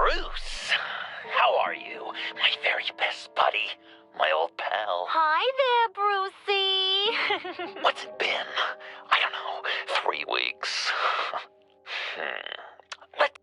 Bruce, how are you? My very best buddy, my old pal. Hi there, Brucey. What's it been? I don't know, 3 weeks. Let's...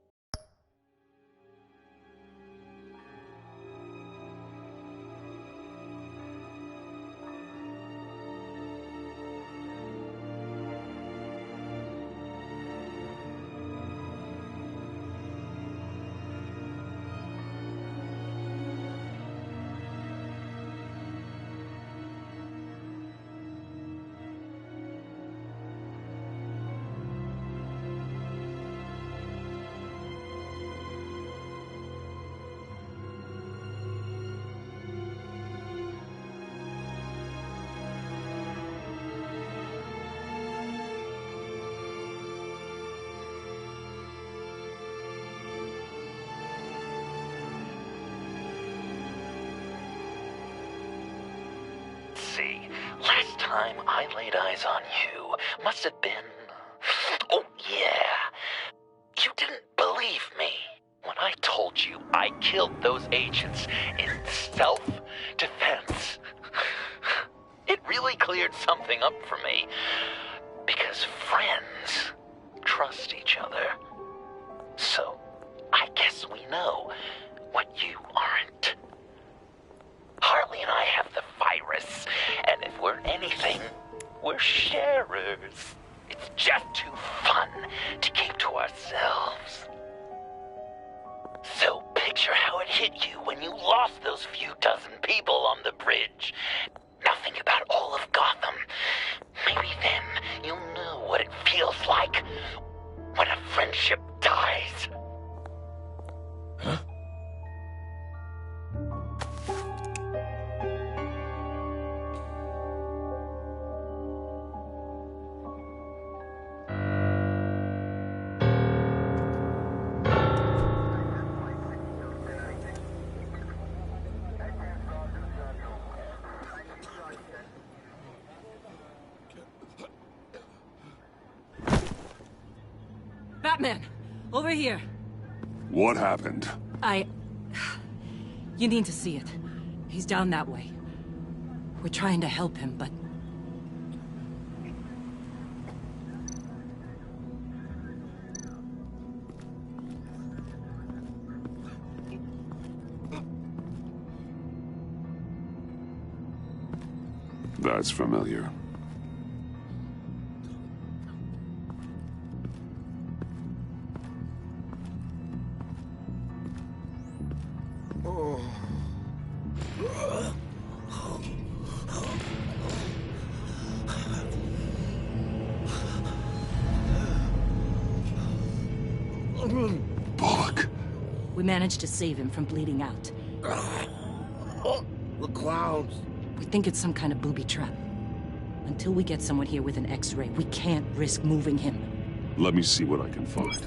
see. Last time I laid eyes on you must have been... Oh, yeah. You didn't believe me when I told you I killed those agents in self-defense. It really cleared something up for me. Because friends trust each other. So, I guess we know what you aren't. Harley and I have the virus, and if we're anything, we're sharers. It's just too fun to keep to ourselves. So picture how it hit you when you lost those few dozen people on the bridge. Nothing about all of Gotham. Maybe then you'll know what it feels like when a friendship dies. Huh? Batman! Over here! What happened? You need to see it. He's down that way. We're trying to help him, but... That's familiar. Bullock. We managed to save him from bleeding out. The clowns. We think it's some kind of booby trap. Until we get someone here with an X-ray, we can't risk moving him. Let me see what I can find.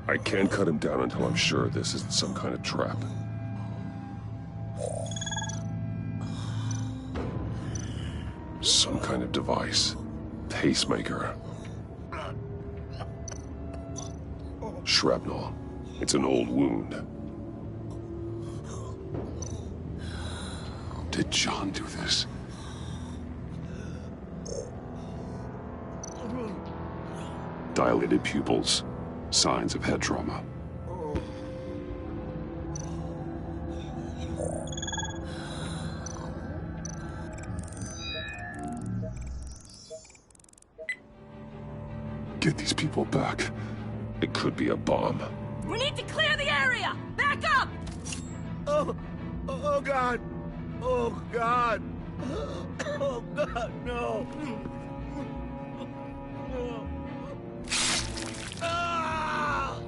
I can't cut him down until I'm sure this isn't some kind of trap. Some kind of device. Pacemaker. Shrapnel. It's an old wound. Did John do this? Dilated pupils. Signs of head trauma. Get these people back. It could be a bomb. We need to clear the area! Back up! Oh God! Oh God! Oh God, no! Ah!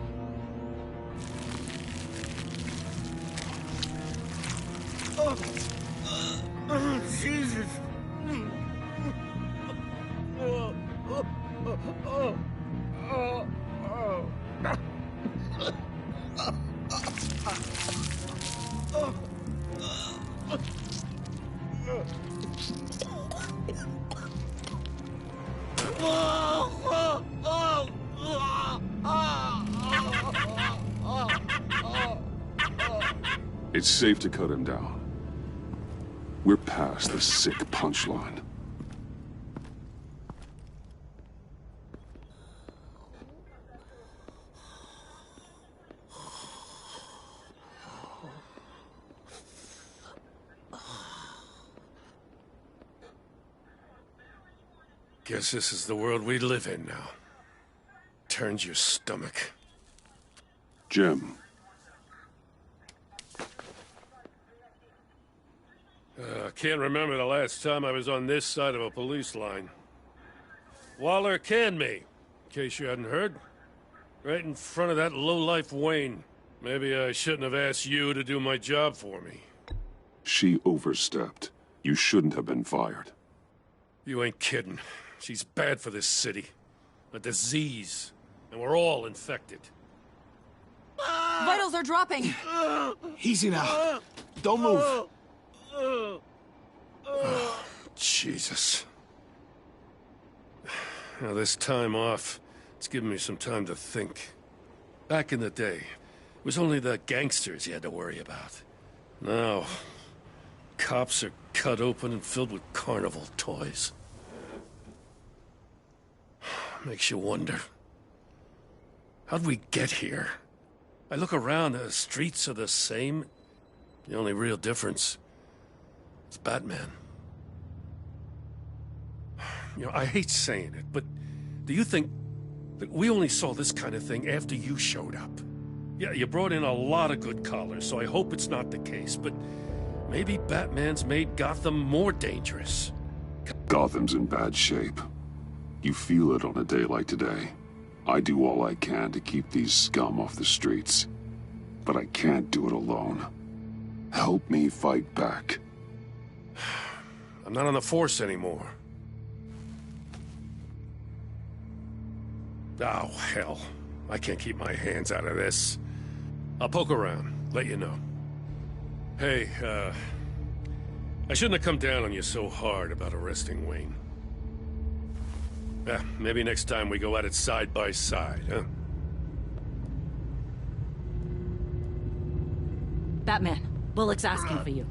Oh, Jesus! It's safe to cut him down. We're past the sick punchline. Guess this is the world we live in now. Turns your stomach. Jim. Can't remember the last time I was on this side of a police line. Waller canned me, in case you hadn't heard. Right in front of that lowlife Wayne. Maybe I shouldn't have asked you to do my job for me. She overstepped. You shouldn't have been fired. You ain't kidding. She's bad for this city. A disease. And we're all infected. Vitals are dropping! Easy now. Don't move. Jesus. Now, this time off, it's given me some time to think. Back in the day, it was only the gangsters you had to worry about. Now, cops are cut open and filled with carnival toys. Makes you wonder. How'd we get here? I look around, the streets are the same. The only real difference is Batman. You know, I hate saying it, but do you think that we only saw this kind of thing after you showed up? Yeah, you brought in a lot of good callers, so I hope it's not the case, but maybe Batman's made Gotham more dangerous. Gotham's in bad shape. You feel it on a day like today. I do all I can to keep these scum off the streets. But I can't do it alone. Help me fight back. I'm not on the force anymore. Oh, hell. I can't keep my hands out of this. I'll poke around, let you know. Hey, I shouldn't have come down on you so hard about arresting Wayne. Maybe next time we go at it side by side, huh? Batman, Bullock's asking for you.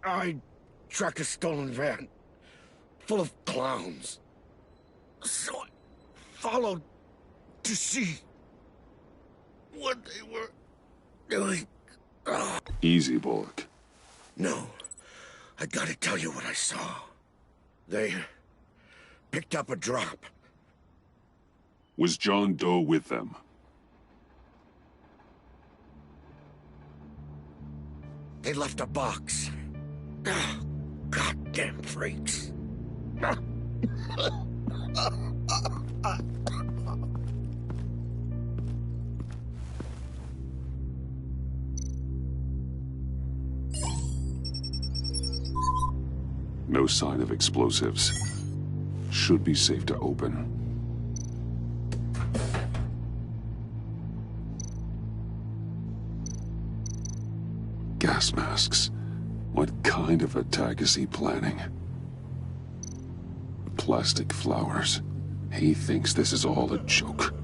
I tracked a stolen van full of clowns. So I followed to see what they were doing. Easy, Bullock. No, I gotta tell you what I saw. They picked up a drop. Was John Doe with them? They left a box. Goddamn freaks. No sign of explosives. Should be safe to open. Gas masks. What kind of attack is he planning? Plastic flowers. He thinks this is all a joke.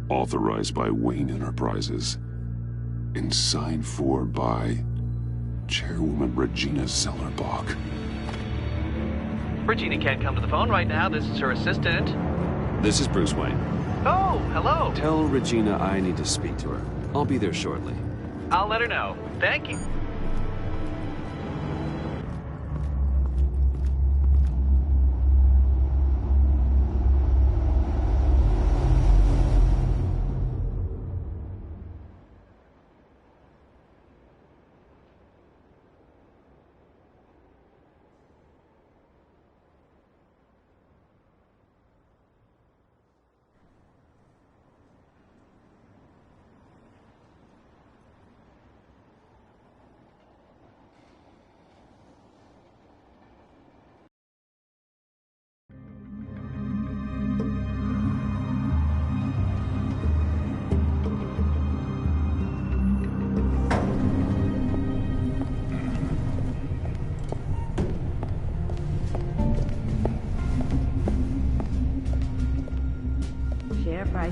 Authorized by Wayne Enterprises. And signed for by Chairwoman Regina Zellerbach. Regina can't come to the phone right now. This is her assistant. This is Bruce Wayne. Oh, hello. Tell Regina I need to speak to her. I'll be there shortly. I'll let her know. Thank you.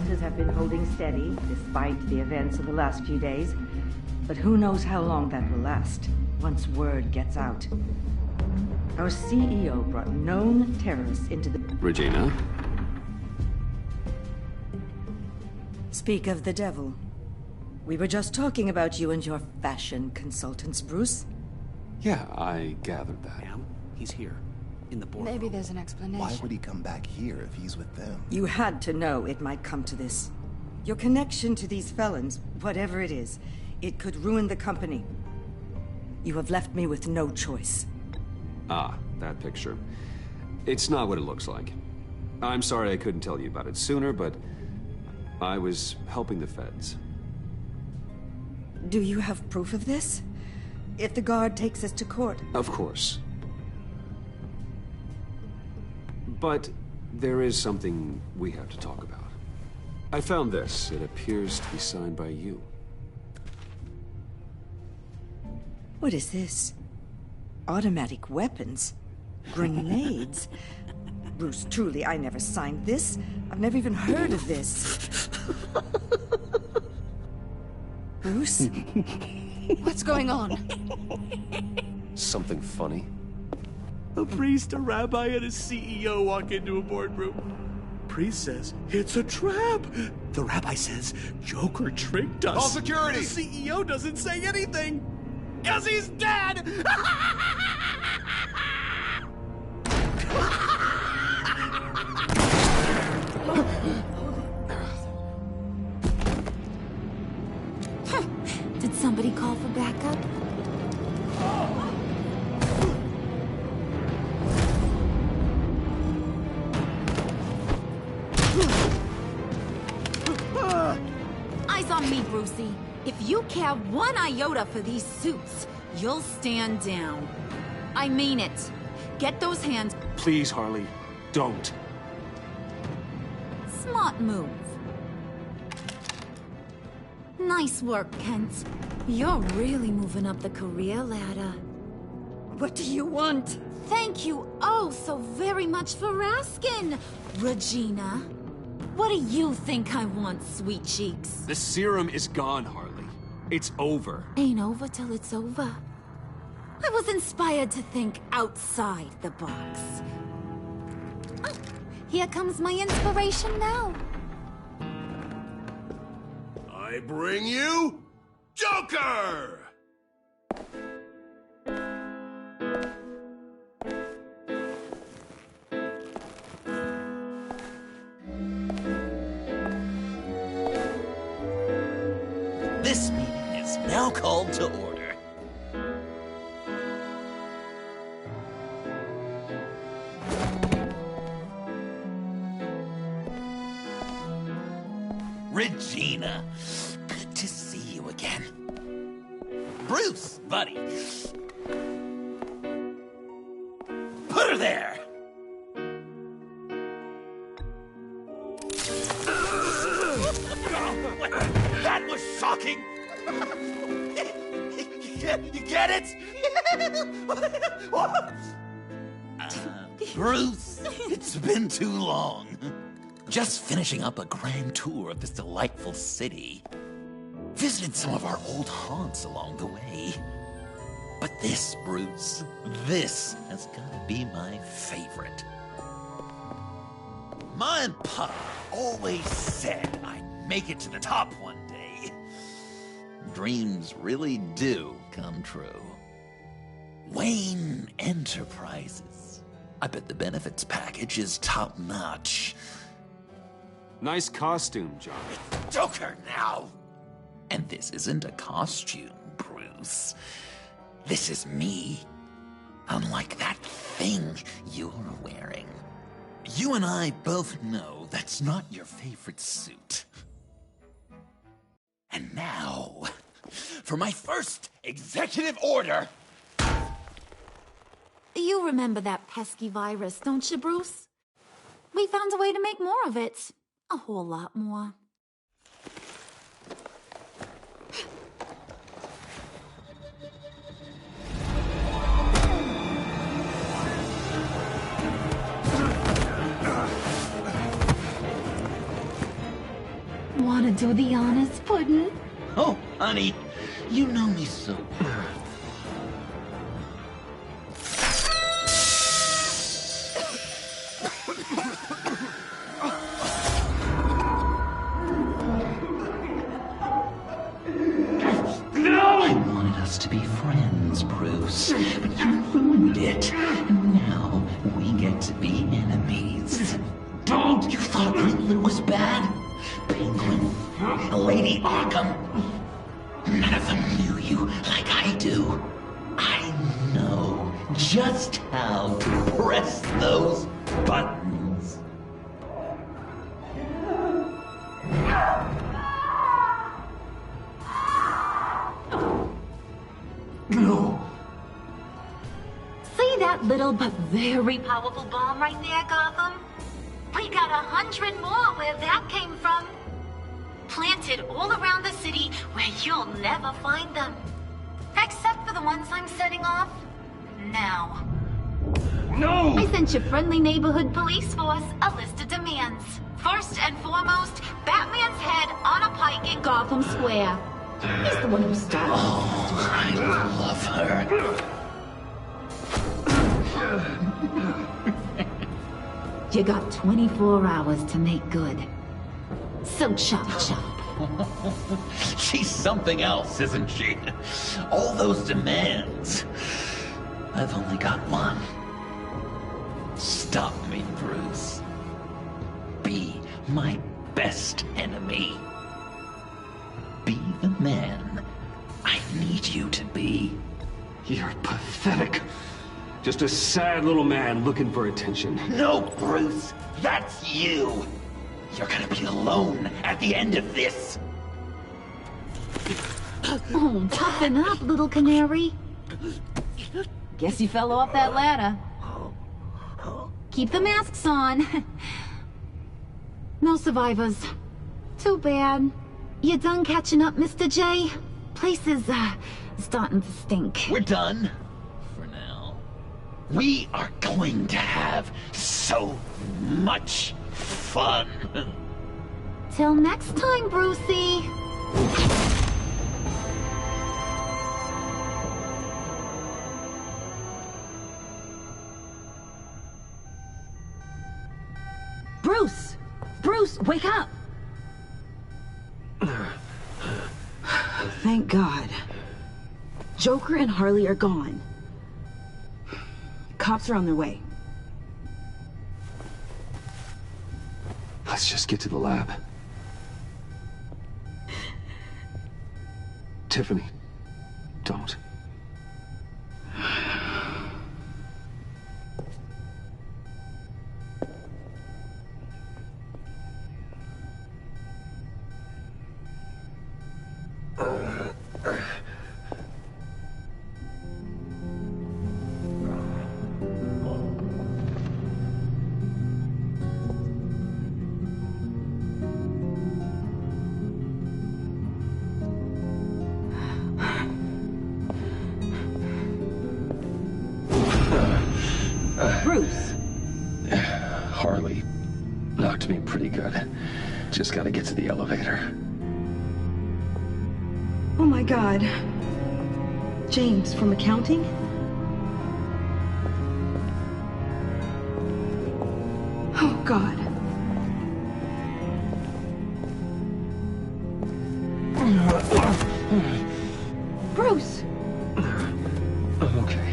prices have been holding steady, despite the events of the last few days. But who knows how long that will last, once word gets out. Our CEO brought known terrorists into the... Regina? Speak of the devil. We were just talking about you and your fashion consultants, Bruce. Yeah, I gathered that. Ma'am, he's here. In the boardroom. Maybe there's an explanation. Why would he come back here if he's with them? You had to know it might come to this. Your connection to these felons, whatever it is, it could ruin the company. You have left me with no choice. Ah, that picture. It's not what it looks like. I'm sorry I couldn't tell you about it sooner, but I was helping the feds. Do you have proof of this? If the guard takes us to court? Of course. But there is something we have to talk about. I found this. It appears to be signed by you. What is this? Automatic weapons? Grenades? Bruce, truly, I never signed this. I've never even heard of this. Bruce? What's going on? Something funny? A priest, a rabbi, and a CEO walk into a boardroom. Priest says, it's a trap. The rabbi says, Joker tricked us. Call security! The CEO doesn't say anything. Because he's dead! Did somebody call for backup? Eyes on me, Brucey. If you care one iota for these suits, you'll stand down. I mean it. Get those hands. Please, Harley, don't. Smart move. Nice work, Kent. You're really moving up the career ladder. What do you want? Thank you oh so very much for asking, Regina. What do you think I want, sweet cheeks? The serum is gone, Harley. It's over. Ain't over till it's over. I was inspired to think outside the box. Oh, here comes my inspiration now. I bring you Joker! This meeting is now called to order. Regina, good to see you again. Bruce, buddy. Put her there! That was shocking! You get it? Bruce, it's been too long. Just finishing up a grand tour of this delightful city. Visited some of our old haunts along the way. But this, Bruce, this has got to be my favorite. Ma and Pa always said I'd make it to the top one day. Dreams really do come true. Wayne Enterprises. I bet the benefits package is top-notch. Nice costume, John. Joker now! And this isn't a costume, Bruce. This is me. Unlike that thing you're wearing. You and I both know that's not your favorite suit. And now, for my first executive order. You remember that pesky virus, don't you, Bruce? We found a way to make more of it. A whole lot more. to do the honors, Puddin'? Oh, honey, you know me so well. I wanted us to be friends, Bruce, but you ruined it. And now we get to be enemies. Don't! You thought Riddler was bad? Penguin, Lady Arkham. None of them knew you like I do. I know just how to press those buttons. No. See that little but very powerful bomb right there, Gotham? We got 100 more where that came from. Planted all around the city where you'll never find them. Except for the ones I'm setting off now. No! I sent your friendly neighborhood police force a list of demands. First and foremost, Batman's head on a pike in Gotham Square. He's the one who started. Oh, I love her. You got 24 hours to make good. So chop chop. She's something else, isn't she? All those demands. I've only got one. Stop me, Bruce. Be my best enemy. Be the man I need you to be. You're pathetic. Just a sad little man looking for attention. No, Bruce, that's you. You're gonna be alone at the end of this. Oh, toughen up, little canary. Guess you fell off that ladder. Keep the masks on. No survivors. Too bad. You done catching up, Mr. J? Place is, starting to stink. We're done. For now. We are going to have so much fun. Till next time, Brucey. Bruce! Bruce, wake up! Thank God. Joker and Harley are gone. Cops are on their way. Let's just get to the lab. Tiffany, don't. Bruce! Harley knocked me pretty good. Just gotta get to the elevator. Oh my God. James from accounting? Oh God. Bruce! I'm okay.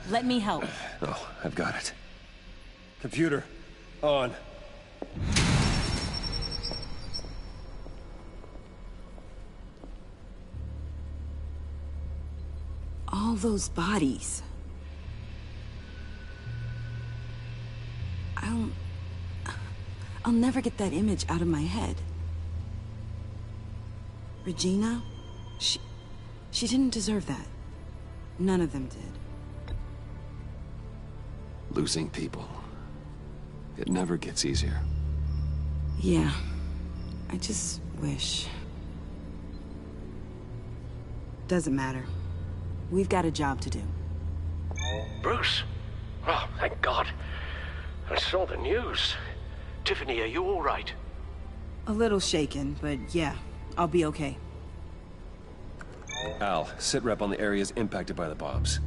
Let me help. Oh, I've got it. Computer, on. All those bodies. I'll never get that image out of my head. Regina? She didn't deserve that. None of them did. Losing people. It never gets easier. Yeah. I just wish. Doesn't matter. We've got a job to do. Bruce? Oh, thank God. I saw the news. Tiffany, are you all right? A little shaken, but yeah, I'll be okay. Al, sit rep on the areas impacted by the bombs.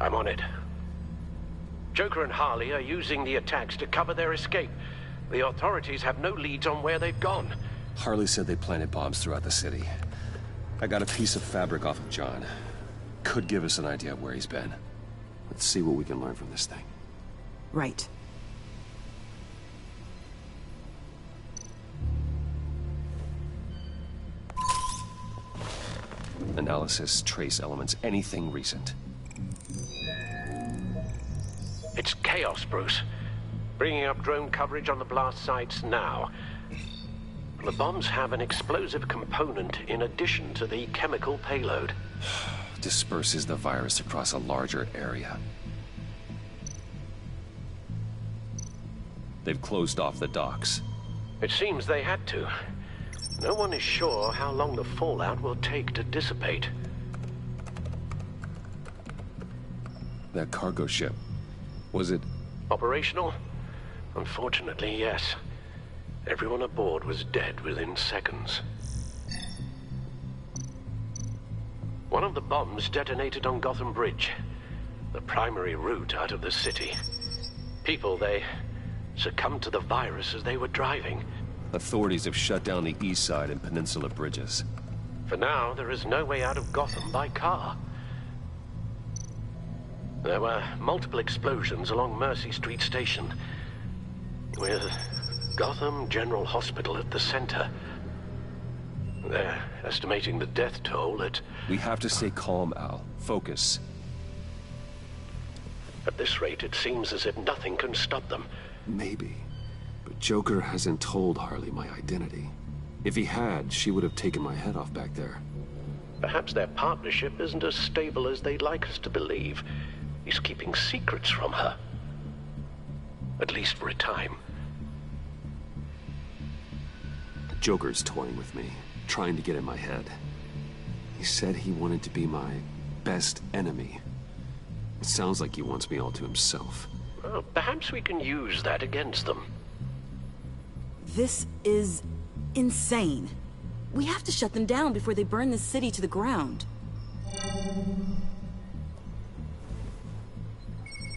I'm on it. Joker and Harley are using the attacks to cover their escape. The authorities have no leads on where they've gone. Harley said they planted bombs throughout the city. I got a piece of fabric off of John. Could give us an idea of where he's been. Let's see what we can learn from this thing. Right. Analysis, trace elements, anything recent. It's chaos, Bruce. Bringing up drone coverage on the blast sites now. The bombs have an explosive component in addition to the chemical payload. Disperses the virus across a larger area. They've closed off the docks. It seems they had to. No one is sure how long the fallout will take to dissipate. That cargo ship, was it... Operational? Unfortunately, yes. Everyone aboard was dead within seconds. One of the bombs detonated on Gotham Bridge, the primary route out of the city. People, they succumbed to the virus as they were driving. Authorities have shut down the east side and peninsula bridges. For now, there is no way out of Gotham by car. There were multiple explosions along Mercy Street Station, with Gotham General Hospital at the center. They're estimating the death toll at... We have to stay calm, Al. Focus. At this rate, it seems as if nothing can stop them. Maybe. But Joker hasn't told Harley my identity. If he had, she would have taken my head off back there. Perhaps their partnership isn't as stable as they'd like us to believe. He's keeping secrets from her. At least for a time. Joker's toying with me, trying to get in my head. He said he wanted to be my best enemy. It sounds like he wants me all to himself. Well, perhaps we can use that against them. This is insane. We have to shut them down before they burn this city to the ground.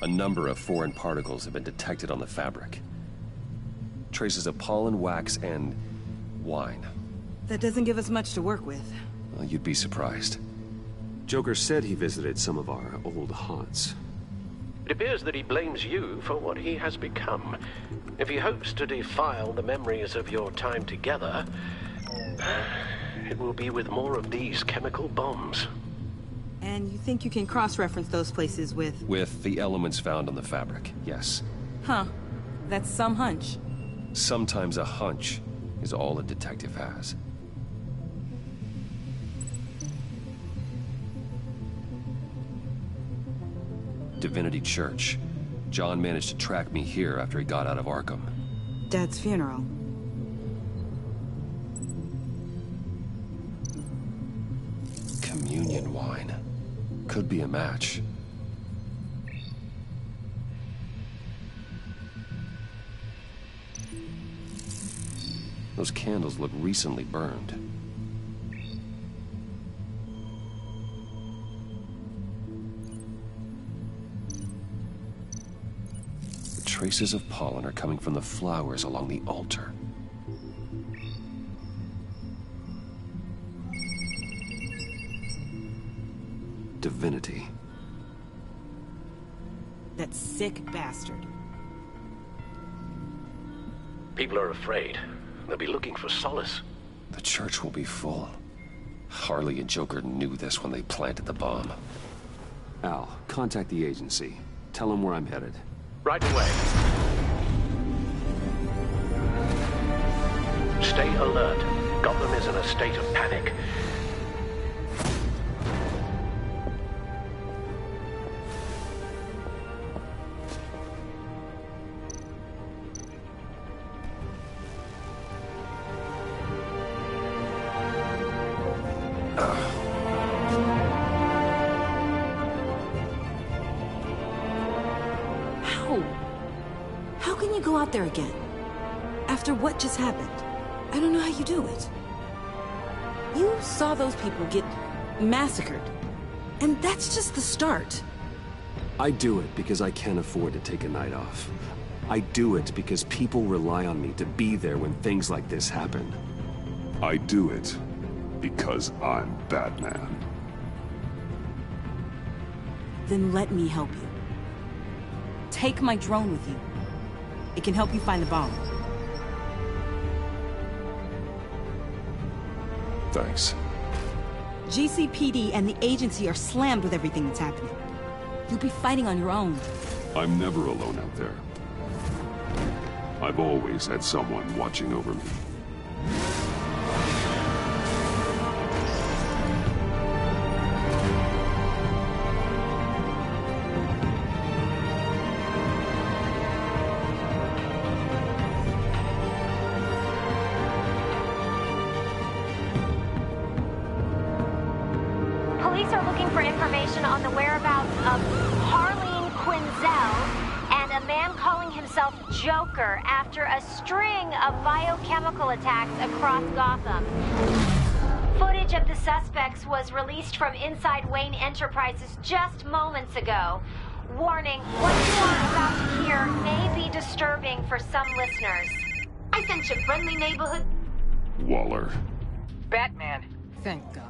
A number of foreign particles have been detected on the fabric. Traces of pollen, wax, and wine. That doesn't give us much to work with. Well, you'd be surprised. Joker said he visited some of our old haunts. It appears that he blames you for what he has become. If he hopes to defile the memories of your time together, it will be with more of these chemical bombs. And you think you can cross-reference those places with... With the elements found on the fabric, yes. Huh. That's some hunch. Sometimes a hunch is all a detective has. Divinity Church. John managed to track me here after he got out of Arkham. Dad's funeral. Communion wine. Could be a match. Those candles look recently burned. The traces of pollen are coming from the flowers along the altar. divinity. That sick bastard. People are afraid. They'll be looking for solace. The church will be full. Harley and Joker knew this when they planted the bomb. Al, contact the agency. Tell them where I'm headed. Right away. Stay alert. Gotham is in a state of panic. How can you go out there again? After what just happened? I don't know how you do it. You saw those people get massacred. And that's just the start. I do it because I can't afford to take a night off. I do it because people rely on me to be there when things like this happen. I do it because I'm Batman. Then let me help you. Take my drone with you. It can help you find the bomb. Thanks. GCPD and the agency are slammed with everything that's happening. You'll be fighting on your own. I'm never alone out there. I've always had someone watching over me. Police are looking for information on the whereabouts of Harleen Quinzel and a man calling himself Joker after a string of biochemical attacks across Gotham. Footage of the suspects was released from inside Wayne Enterprises just moments ago. Warning, what you are about to hear may be disturbing for some listeners. I sent you friendly neighborhood. Waller. Batman. Thank God.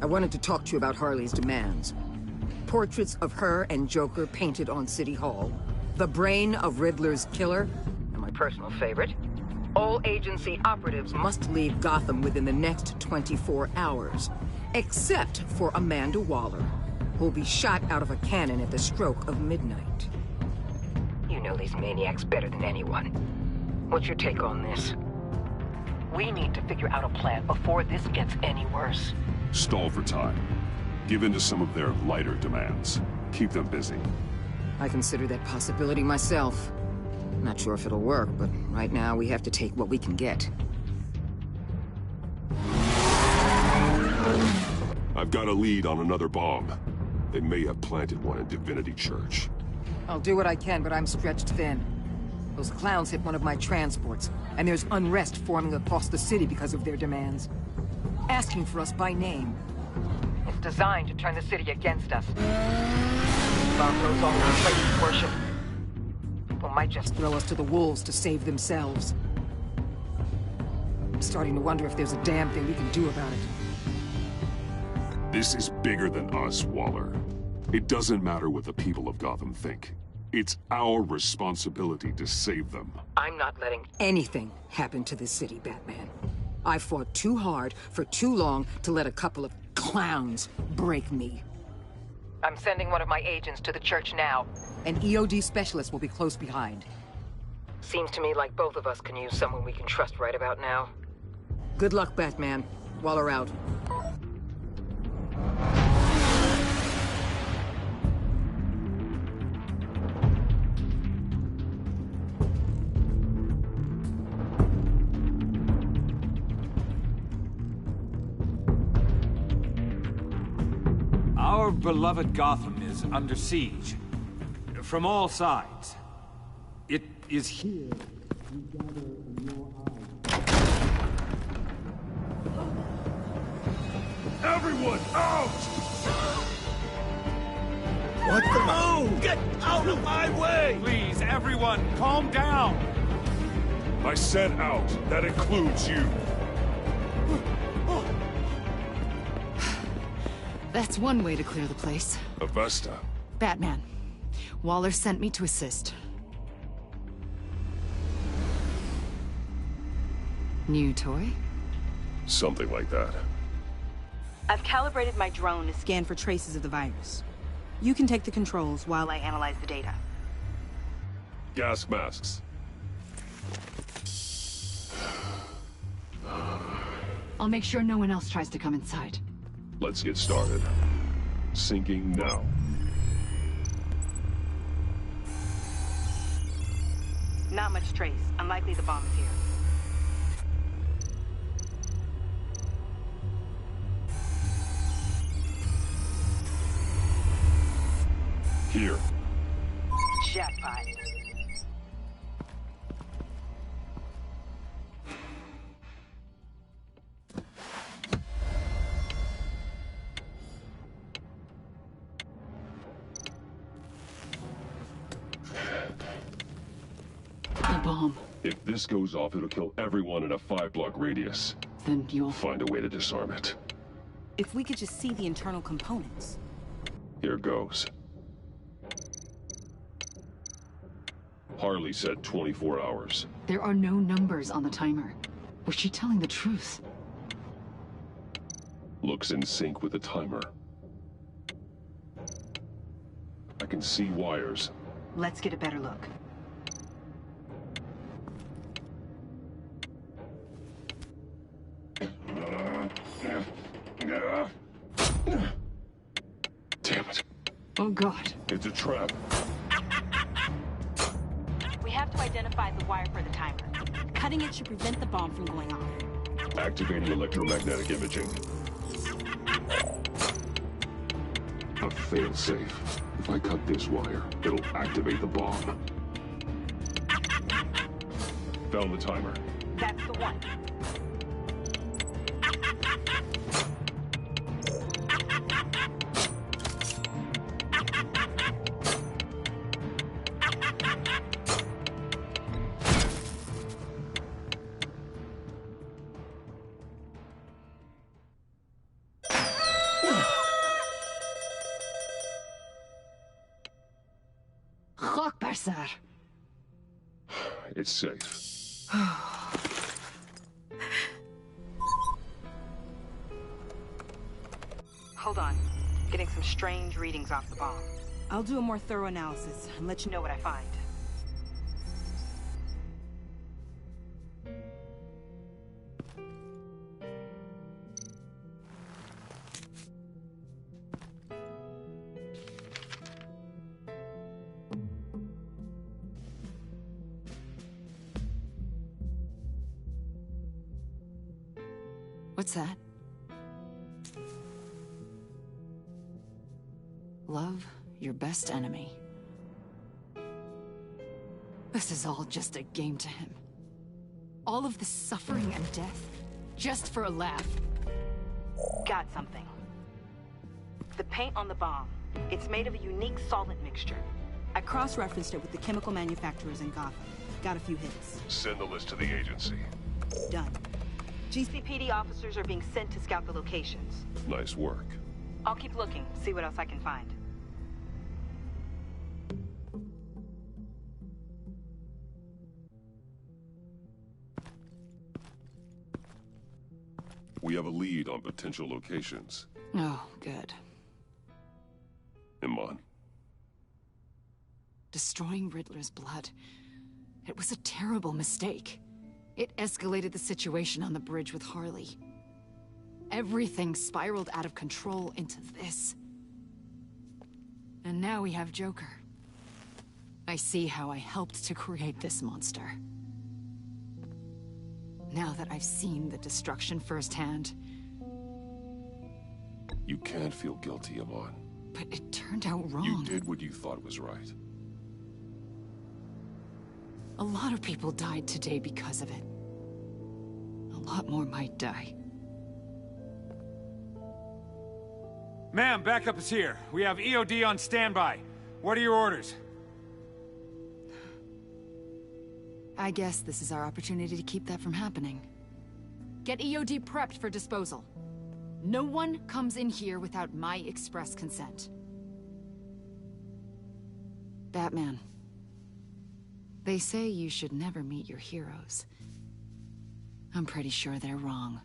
I wanted to talk to you about Harley's demands. Portraits of her and Joker painted on City Hall. The brain of Riddler's killer. And my personal favorite. All agency operatives must leave Gotham within the next 24 hours. Except for Amanda Waller, who'll be shot out of a cannon at the stroke of midnight. You know these maniacs better than anyone. What's your take on this? We need to figure out a plan before this gets any worse. Stall for time. Give in to some of their lighter demands. Keep them busy. I consider that possibility myself. Not sure if it'll work, but right now we have to take what we can get. I've got a lead on another bomb. They may have planted one in Divinity Church. I'll do what I can, but I'm stretched thin. Those clowns hit one of my transports, and there's unrest forming across the city because of their demands. Asking for us by name. It's designed to turn the city against us. Bomb goes off in place worship. People might just throw us to the wolves to save themselves. I'm starting to wonder if there's a damn thing we can do about it. This is bigger than us, Waller. It doesn't matter what the people of Gotham think. It's our responsibility to save them. I'm not letting anything happen to this city, Batman. I fought too hard for too long to let a couple of clowns break me. I'm sending one of my agents to the church now. An EOD specialist will be close behind. Seems to me like both of us can use someone we can trust right about now. Good luck, Batman. Waller out. Our beloved Gotham is under siege. From all sides. It is here we gather in your eyes. Everyone, out! What the move? Get out of my way! Please, everyone, calm down! I said out. That includes you. That's one way to clear the place. Avesta. Batman. Waller sent me to assist. New toy? Something like that. I've calibrated my drone to scan for traces of the virus. You can take the controls while I analyze the data. Gas masks. I'll make sure no one else tries to come inside. Let's get started. Syncing now. Not much trace. Unlikely the bomb is here. Here. Jackpot. The bomb. If this goes off, it'll kill everyone in a 5-block radius. Then you'll find a way to disarm it. If we could just see the internal components. Here goes. Harley said 24 hours. There are no numbers on the timer. Was she telling the truth? Looks in sync with the timer. I can see wires. Let's get a better look. Damn it. Oh God. It's a trap. We have to identify the wire for the timer. Cutting it should prevent the bomb from going off. Activating electromagnetic imaging. A fail-safe. If I cut this wire, it'll activate the bomb. Found the timer. That's the one. Sir. It's safe. Hold on. Getting some strange readings off the bomb. I'll do a more thorough analysis and let you know what I find. What's that? Love your best enemy. This is all just a game to him. All of this suffering and death, just for a laugh. Got something. The paint on the bomb. It's made of a unique solvent mixture. I cross-referenced it with the chemical manufacturers in Gotham. Got a few hits. Send the list to the agency. Done. GCPD officers are being sent to scout the locations. Nice work. I'll keep looking, see what else I can find. We have a lead on potential locations. Oh, good. Iman. Destroying Riddler's blood. It was a terrible mistake. It escalated the situation on the bridge with Harley. Everything spiraled out of control into this. And now we have Joker. I see how I helped to create this monster. Now that I've seen the destruction firsthand... You can't feel guilty, Iman. But it turned out wrong. You did what you thought was right. A lot of people died today because of it. A lot more might die. Ma'am, backup is here. We have EOD on standby. What are your orders? I guess this is our opportunity to keep that from happening. Get EOD prepped for disposal. No one comes in here without my express consent. Batman. They say you should never meet your heroes. I'm pretty sure they're wrong.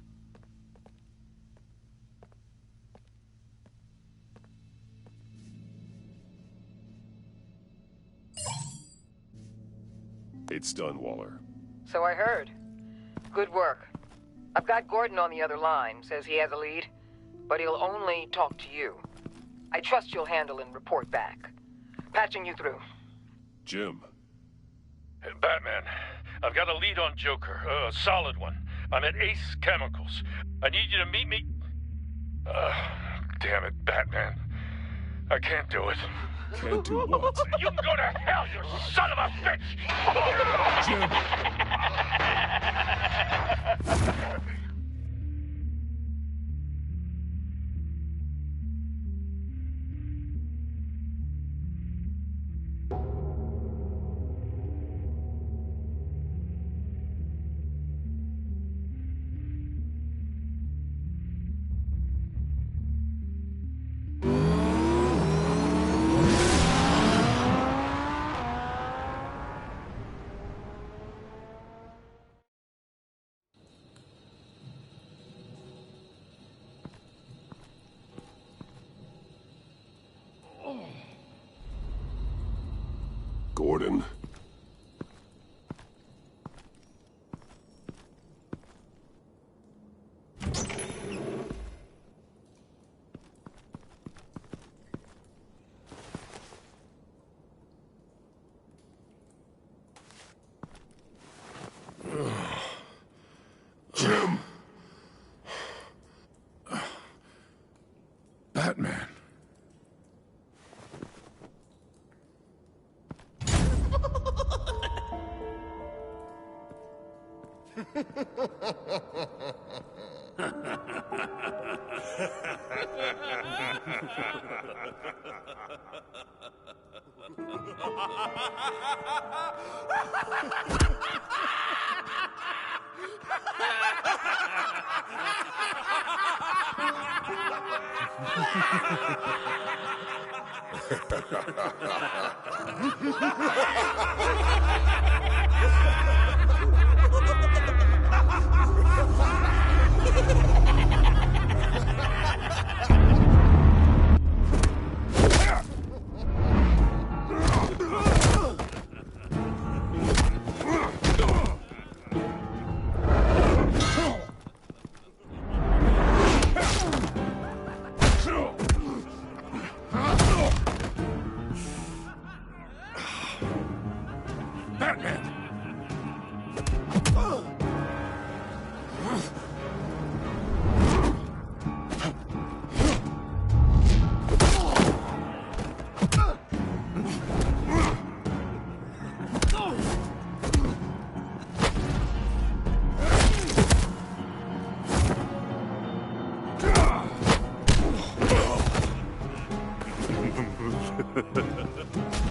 It's done, Waller. So I heard. Good work. I've got Gordon on the other line, says he has a lead, but he'll only talk to you. I trust you'll handle and report back. Patching you through. Jim. Hey, Batman, I've got a lead on Joker, a solid one. I'm at Ace Chemicals. I need you to meet me... damn it, Batman. I can't do it. Can't do what? You can go to hell, you son of a bitch! Jim! Gordon. Jim. Batman.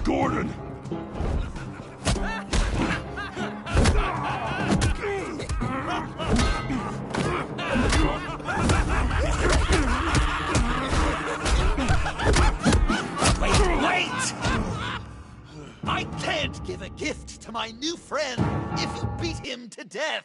Gordon! Wait! I can't give a gift to my new friend if you beat him to death!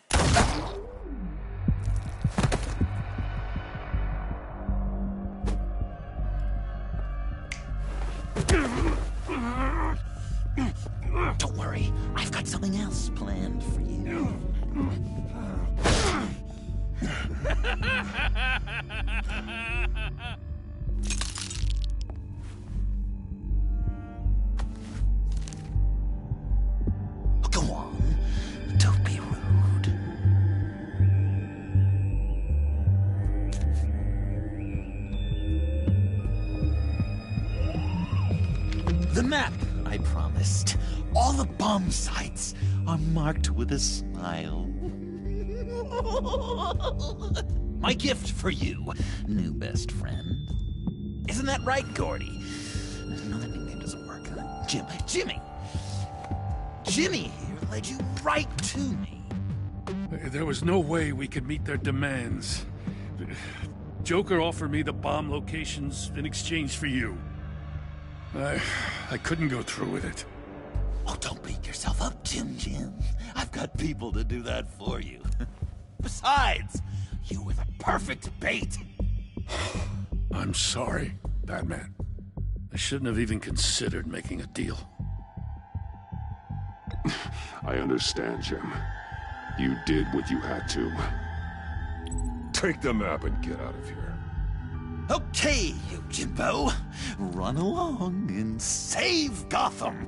Don't worry, I've got something else planned for you. Go on, don't be rude. The map I promised. All the bomb sites are marked with a smile. My gift for you, new best friend. Isn't that right, Gordy? No, that nickname doesn't work. Jimmy! Jimmy here led you right to me. There was no way we could meet their demands. Joker offered me the bomb locations in exchange for you. I couldn't go through with it. Oh, don't beat yourself up, Jim. I've got people to do that for you. Besides, you were the perfect bait. I'm sorry, Batman. I shouldn't have even considered making a deal. I understand, Jim. You did what you had to. Take the map and get out of here. Okay, you Jimbo. Run along and save Gotham.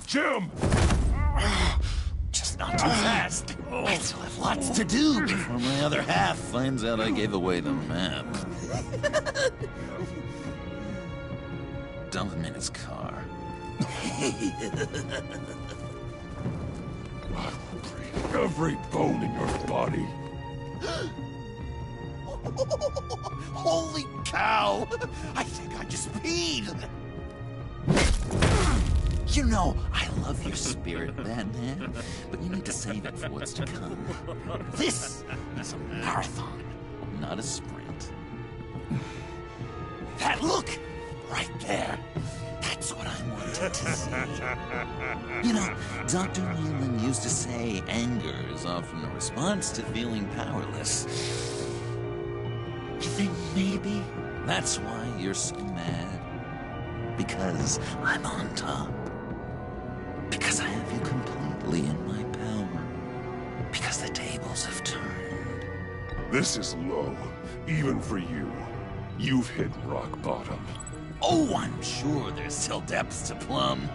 Jim! Just not too fast. I still have lots to do before my other half finds out I gave away the map. Dump him in his car. I will break every bone in your body. Holy cow! I think I just peed. You know, I love your spirit, Batman, but you need to save it for what's to come. This is a marathon, not a sprint. That look, right there, that's what I wanted to see. You know, Dr. Whelan used to say anger is often a response to feeling powerless. You think maybe that's why you're so mad? Because I'm on top. Because I have you completely in my power. Because the tables have turned. This is low, even for you. You've hit rock bottom. Oh, I'm sure there's still depths to plumb.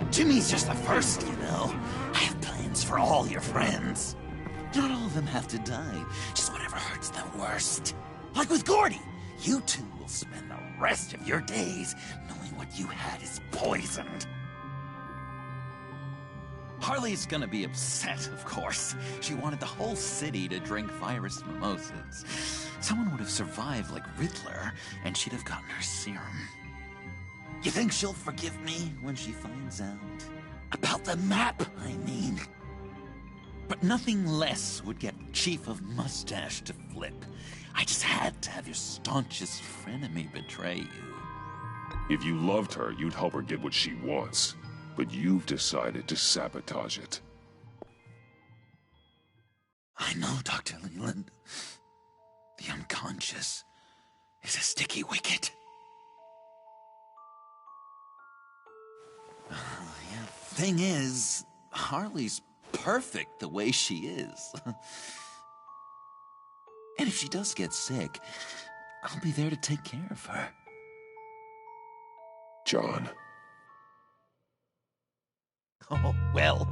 Jimmy's just the first, you know. I have plans for all your friends. Not all of them have to die, just whatever hurts them worst. Like with Gordy, you two will spend the rest of your days knowing what you had is poisoned. Harley's gonna be upset, of course. She wanted the whole city to drink virus mimosas. Someone would have survived like Riddler, and she'd have gotten her serum. You think she'll forgive me when she finds out? About the map, I mean. But nothing less would get Chief of Mustache to flip. I just had to have your staunchest frenemy betray you. If you loved her, you'd help her get what she wants. But you've decided to sabotage it. I know, Dr. Leland. The unconscious is a sticky wicket. Thing is, Harley's perfect the way she is. And if she does get sick, I'll be there to take care of her. John. Oh, well,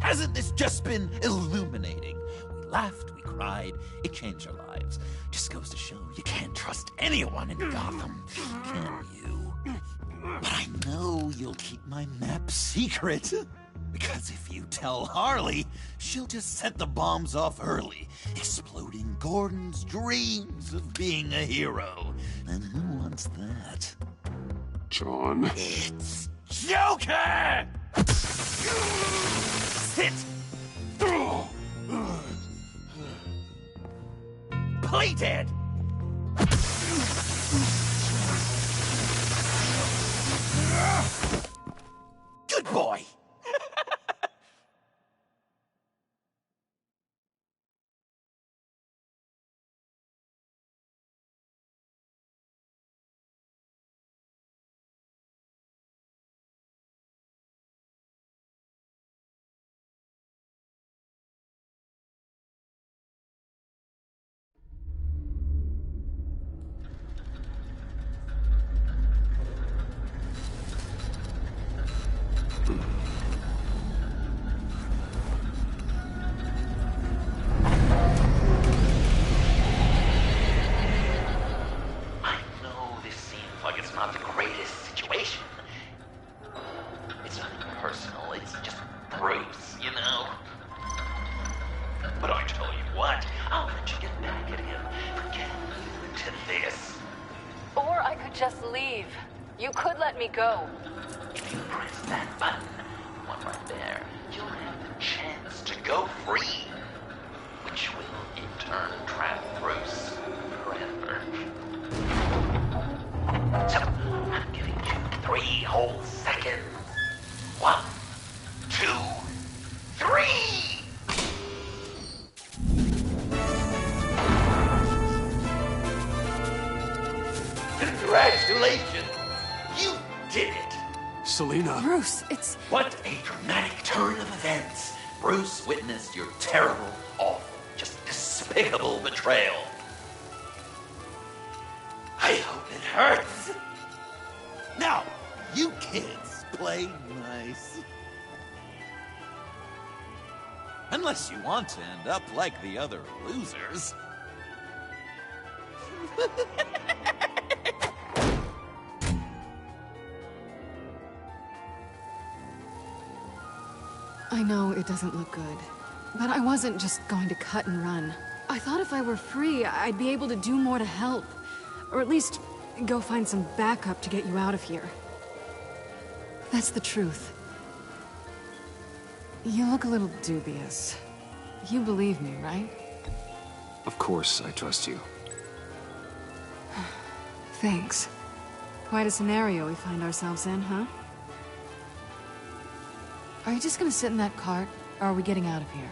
hasn't this just been illuminating? We laughed, we cried, it changed our lives. Just goes to show you can't trust anyone in Gotham, can you? But I know you'll keep my map secret. Because if you tell Harley, she'll just set the bombs off early, exploding Gordon's dreams of being a hero. And who wants that? John. It's Joker! Sit! Play dead! Good boy! Just leave. You could let me go. If you press that button, one right there, you'll have the chance to go free, which will in turn trap Bruce forever. So, I'm giving you 3 whole seconds. 1, 2, 3! Congratulations! You did it! Selina. Bruce, it's... What a dramatic turn of events. Bruce witnessed your terrible, awful, just despicable betrayal. I hope it hurts. Now, you kids play nice. Unless you want to end up like the other losers. I know it doesn't look good, but I wasn't just going to cut and run. I thought if I were free, I'd be able to do more to help. Or at least, go find some backup to get you out of here. That's the truth. You look a little dubious. You believe me, right? Of course, I trust you. Thanks. Quite a scenario we find ourselves in, huh? Are you just gonna sit in that cart, or are we getting out of here?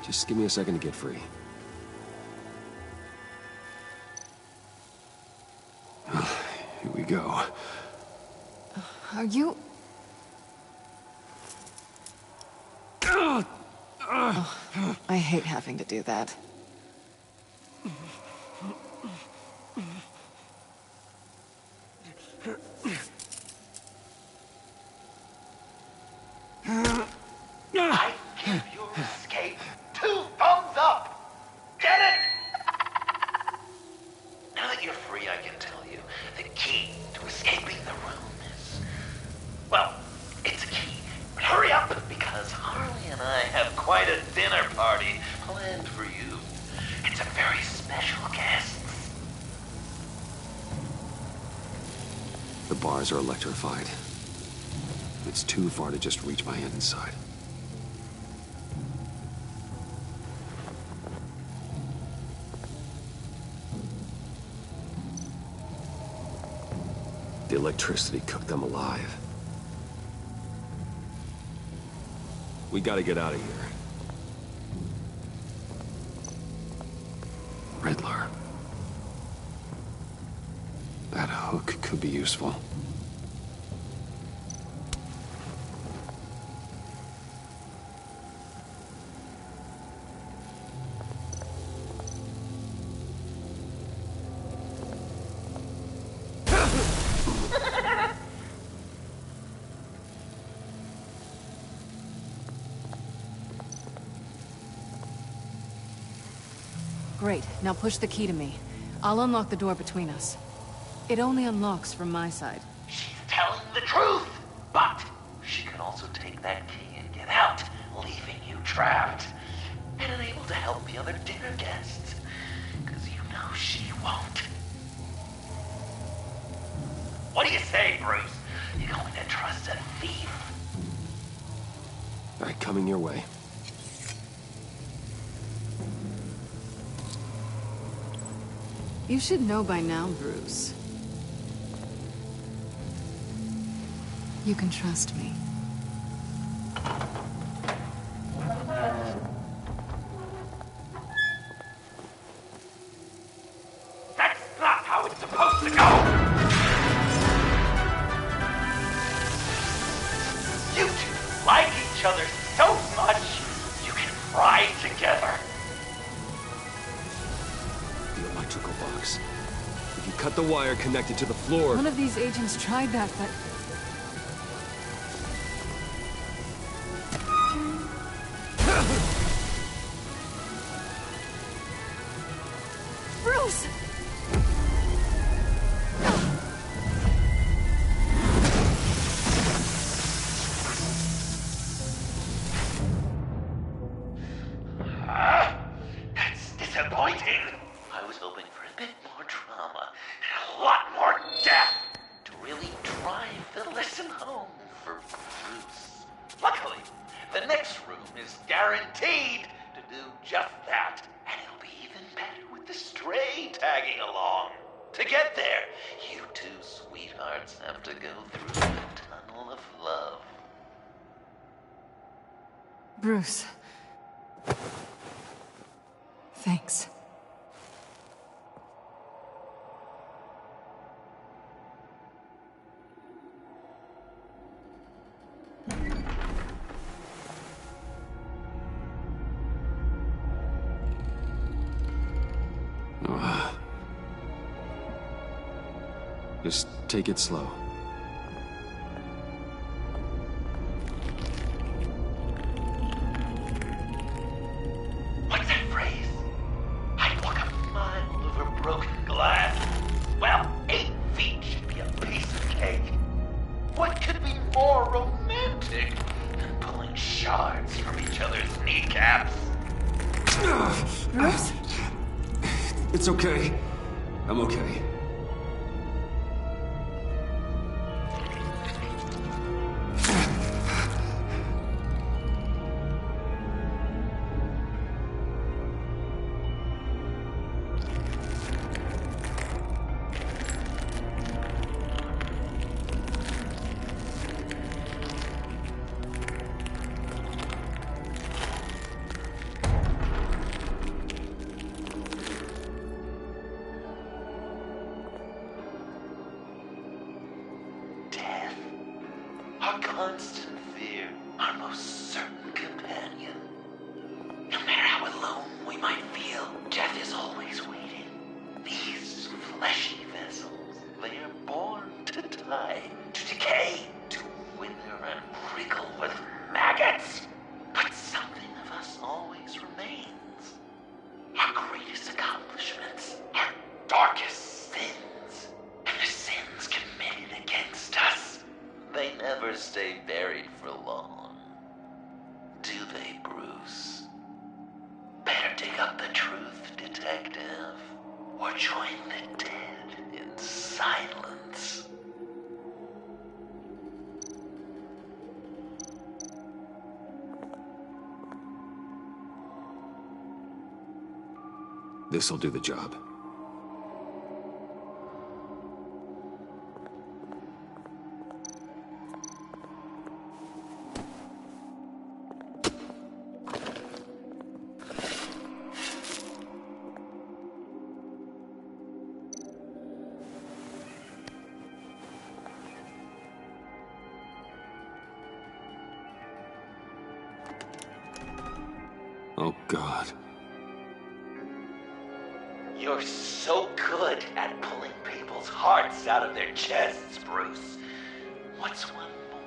Just give me a second to get free. Here we go. Are you... Oh, I hate having to do that. I give your escape 2 thumbs up! Get it? Now that you're free, I can tell you the key to escaping the room is... Well, it's a key. But hurry up, because Harley and I have quite a dinner party planned for you. It's a very special guest. The bars are electrified. It's too far to just reach my hand inside. The electricity cooked them alive. We gotta get out of here. Riddler. That hook could be useful. Great, now push the key to me. I'll unlock the door between us. It only unlocks from my side. She's telling the truth, but she can also take that key and get out, leaving you trapped, and unable to help the other dinner guests, because you know she won't. What do you say, Bruce? You going to trust a thief? All right, coming your way. You should know by now, Bruce. You can trust me. That's not how it's supposed to go! You two like each other so much, you can ride together. The electrical box. If you cut the wire connected to the floor... One of these agents tried that, but... Bruce! That's disappointing. I was hoping for a bit more drama and a lot more death to really drive the lesson home. Luckily, the next room is guaranteed to do just that. And it'll be even better with the stray tagging along. To get there, you two sweethearts have to go through the tunnel of love. Bruce. Thanks. Just take it slow. What's that phrase? I'd walk a mile over broken glass. Well, 8 feet should be a piece of cake. What could be more romantic than pulling shards from each other's kneecaps? Bruce? It's okay. I'm okay. Our constant fear, our most certain companion. No matter how alone we might feel, death is always waiting. These fleshy vessels, they are born to die, to decay, to wither and wriggle with maggots. But something of us always remains. Our greatest accomplishments, our darkest sins, and the sins committed against us. They never stay buried for long. Do they, Bruce? Better dig up the truth, detective, or join the dead in silence. This'll do the job. Oh, God. You're so good at pulling people's hearts out of their chests, Bruce. What's one more?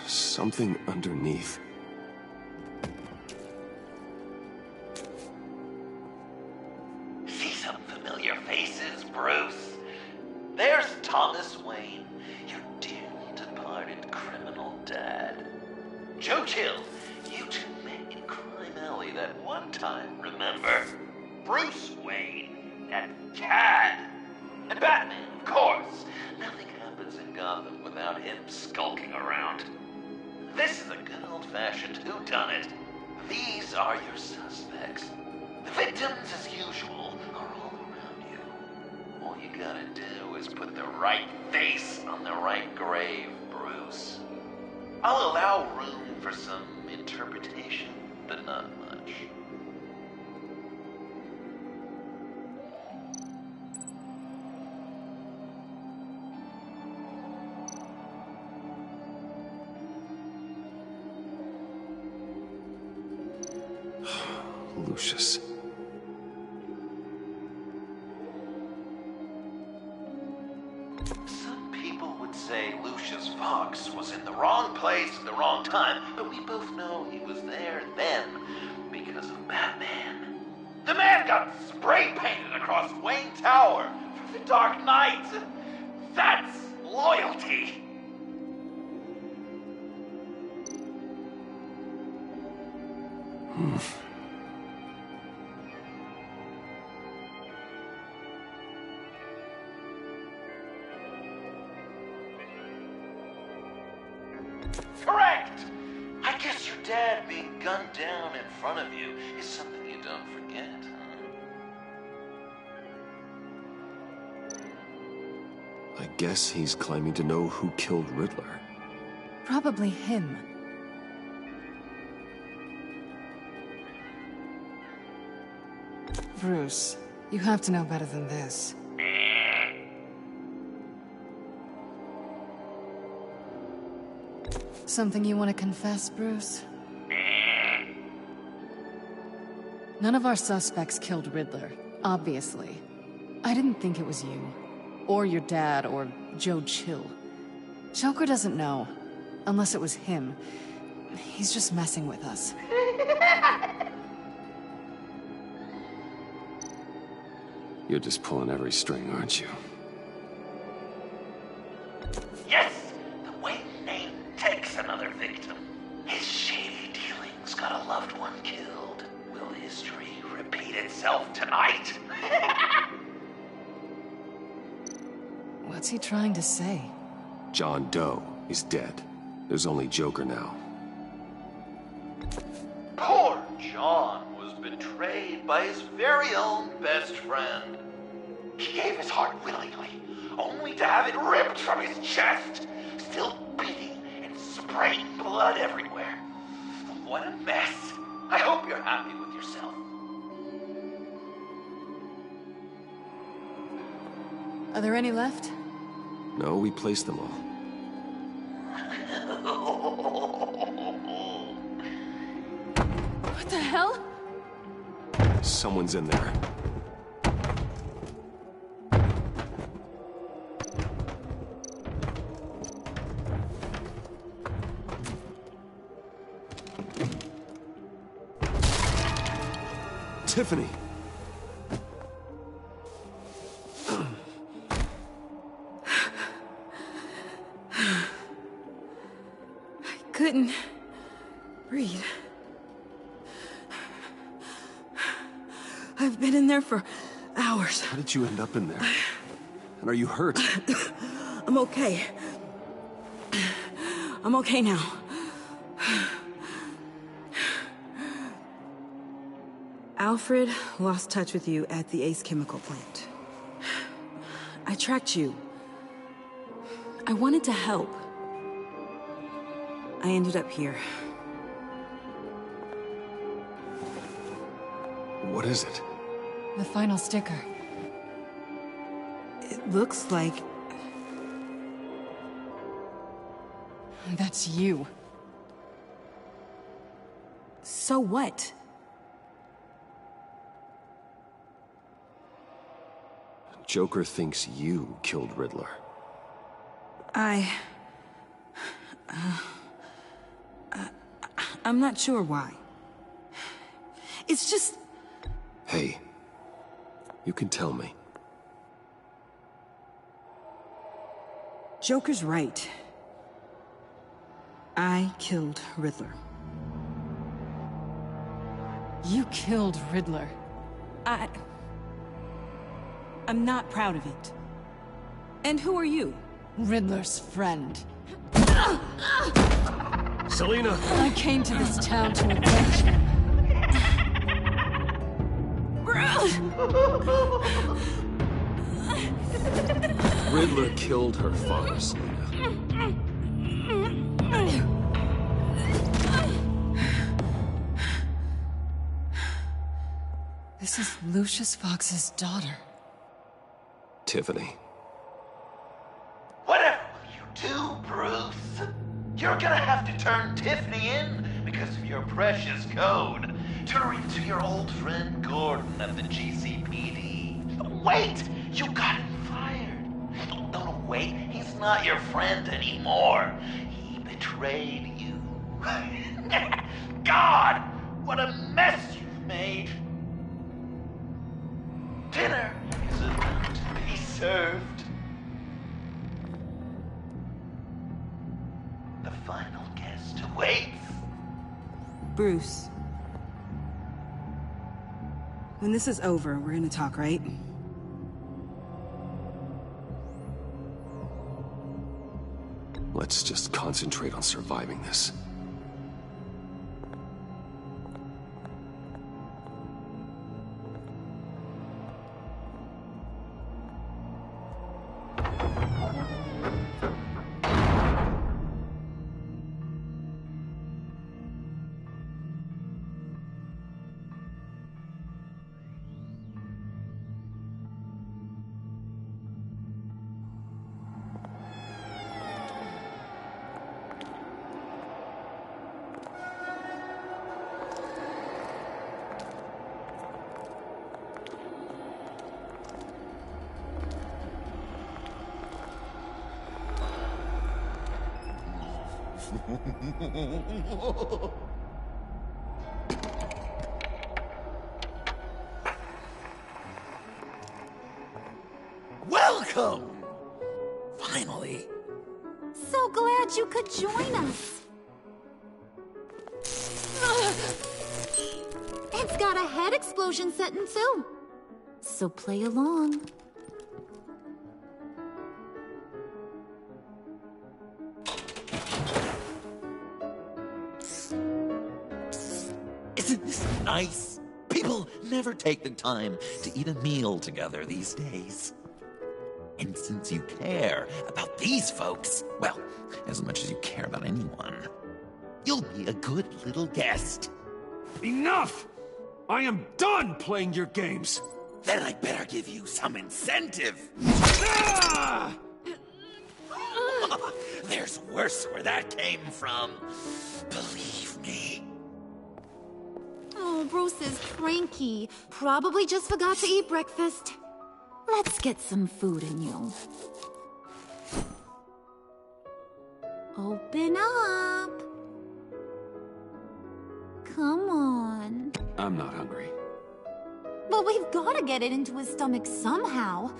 Something underneath. See some familiar faces, Bruce? There's Thomas Wayne, your dearly departed criminal dad. Joe Chill, you two met in Crime Alley that one time, remember? Bruce Wayne, that cad. And Batman, of course. Nothing happens in Gotham without him skulking around. This is a good old-fashioned whodunit. These are your suspects. The victims, as usual, are all around you. All you gotta do is put the right face on the right grave, Bruce. I'll allow room for some interpretation, but not much. Lucius. Some people would say Lucius Fox was in the wrong place at the wrong time, but we both know he was there then because of Batman. The man got spray painted across Wayne Tower for the Dark Knight. That's loyalty. dad being gunned down in front of you is something you don't forget, huh? I guess he's claiming to know who killed Riddler. Probably him. Bruce, you have to know better than this. Something you want to confess, Bruce? None of our suspects killed Riddler, obviously. I didn't think it was you, or your dad, or Joe Chill. Joker doesn't know, unless it was him. He's just messing with us. You're just pulling every string, aren't you? Yes! The Wayne name takes another victim. His shady dealings got a loved one killed. Will history repeat itself tonight? What's he trying to say? John Doe is dead. There's only Joker now. Poor John was betrayed by his very own best friend. He gave his heart willingly, only to have it ripped from his chest, still beating and spraying blood everywhere. What a mess. I hope you're happy with yourself. Are there any left? No, we placed them all. What the hell? Someone's in there. Tiffany! I couldn't breathe. I've been in there for hours. How did you end up in there? And are you hurt? I'm okay. I'm okay now. Alfred lost touch with you at the Ace Chemical plant. I tracked you. I wanted to help. I ended up here. What is it? The final sticker. It looks like... That's you. So what? Joker thinks you killed Riddler. I'm not sure why. It's just... Hey, you can tell me. Joker's right. I killed Riddler. You killed Riddler. I'm not proud of it. And who are you? Riddler's friend. Selina! I came to this town to avenge him. Riddler killed her father, Selina. This is Lucius Fox's daughter. Tiffany. Whatever will you do, Bruce? You're gonna have to turn Tiffany in because of your precious code. Turn her into your old friend Gordon at the GCPD. Wait! You got him fired. No, wait. He's not your friend anymore. He betrayed you. God! What a mess you've made. Dinner is about to be served. The final guest awaits. Bruce. When this is over, we're gonna talk, right? Let's just concentrate on surviving this. Welcome! Finally. So glad you could join us. It's got a head explosion setting too. So play along. Isn't this nice? People never take the time to eat a meal together these days. And since you care about these folks, well, as much as you care about anyone, you'll be a good little guest. Enough! I am done playing your games! Then I'd better give you some incentive. Ah! There's worse where that came from. Believe me. Oh, Bruce is cranky. Probably just forgot to eat breakfast. Let's get some food in you. Open up. Come on. I'm not hungry. But we've got to get it into his stomach somehow.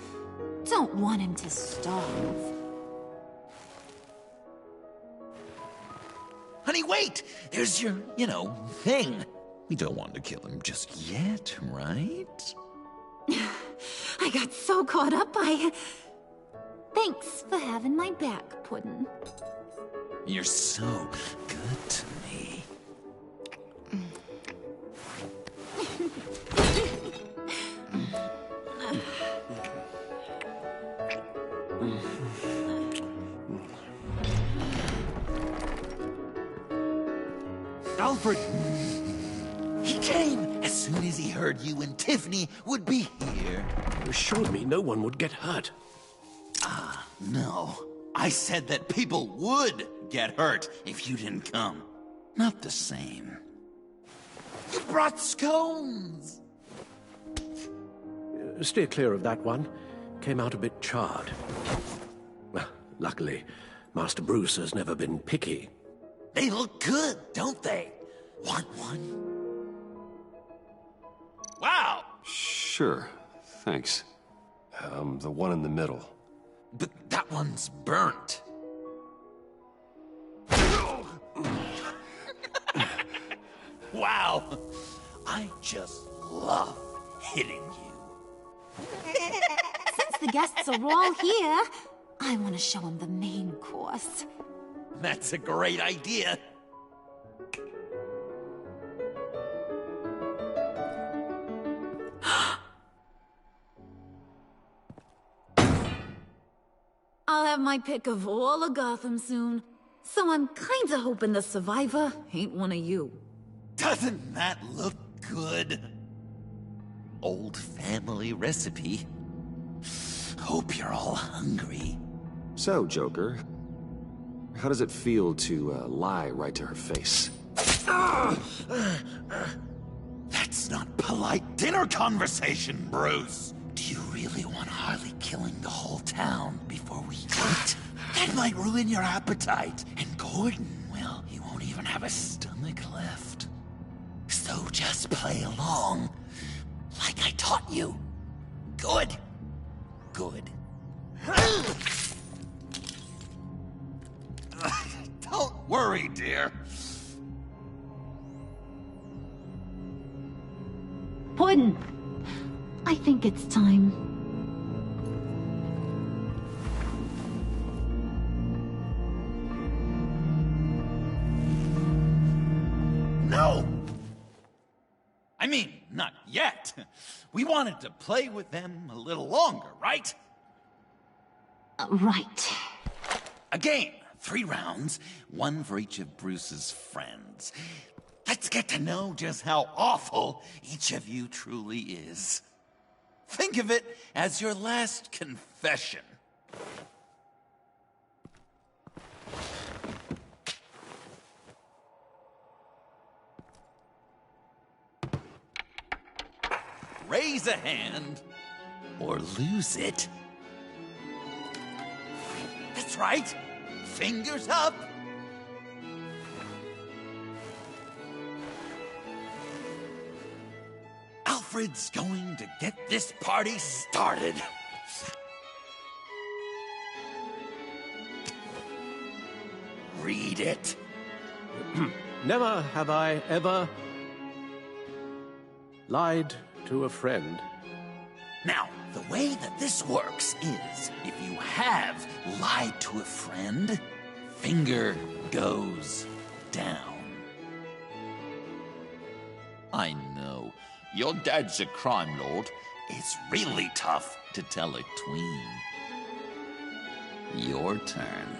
Don't want him to starve. Honey, wait! There's your, thing. We don't want to kill him just yet, right? I got so caught up by... Thanks for having my back, Puddin'. You're so good to me. Alfred! He came as soon as he heard you and Tiffany would be here. You assured me no one would get hurt. No. I said that people would get hurt if you didn't come. Not the same. You brought scones! Steer clear of that one. Came out a bit charred. Well, luckily, Master Bruce has never been picky. They look good, don't they? Want one? Wow! Sure, thanks. The one in the middle. But that one's burnt. Wow! I just love hitting you. Since the guests are all here, I want to show them the main course. That's a great idea. I'll have my pick of all of Gotham soon, so I'm kinda hoping the survivor ain't one of you. Doesn't that look good? Old family recipe. Hope you're all hungry. So, Joker, how does it feel to lie right to her face? That's not polite dinner conversation, Bruce. Do you really want Harley killing the whole town before we eat? That might ruin your appetite. And Gordon, well, he won't even have a stomach left. So just play along, like I taught you. Good. Good. Don't worry, dear. Puddin', I think it's time. No! I mean, not yet. We wanted to play with them a little longer, right? Right. A game. 3 rounds, 1 for each of Bruce's friends. Let's get to know just how awful each of you truly is. Think of it as your last confession. Raise a hand, or lose it. That's right. Fingers up. Alfred's going to get this party started. Read it. Never have I ever lied to a friend. Now, the way that this works is, if you have lied to a friend, finger goes down. I know, your dad's a crime lord. It's really tough to tell a tween. Your turn.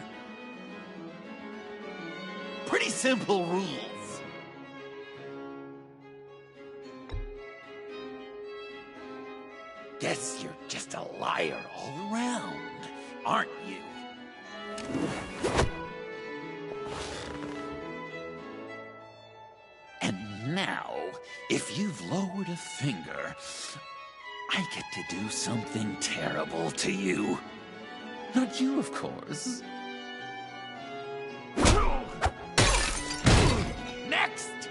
Pretty simple rules. Guess you're just a liar all around, aren't you? And now, if you've lowered a finger, I get to do something terrible to you. Not you, of course. Next!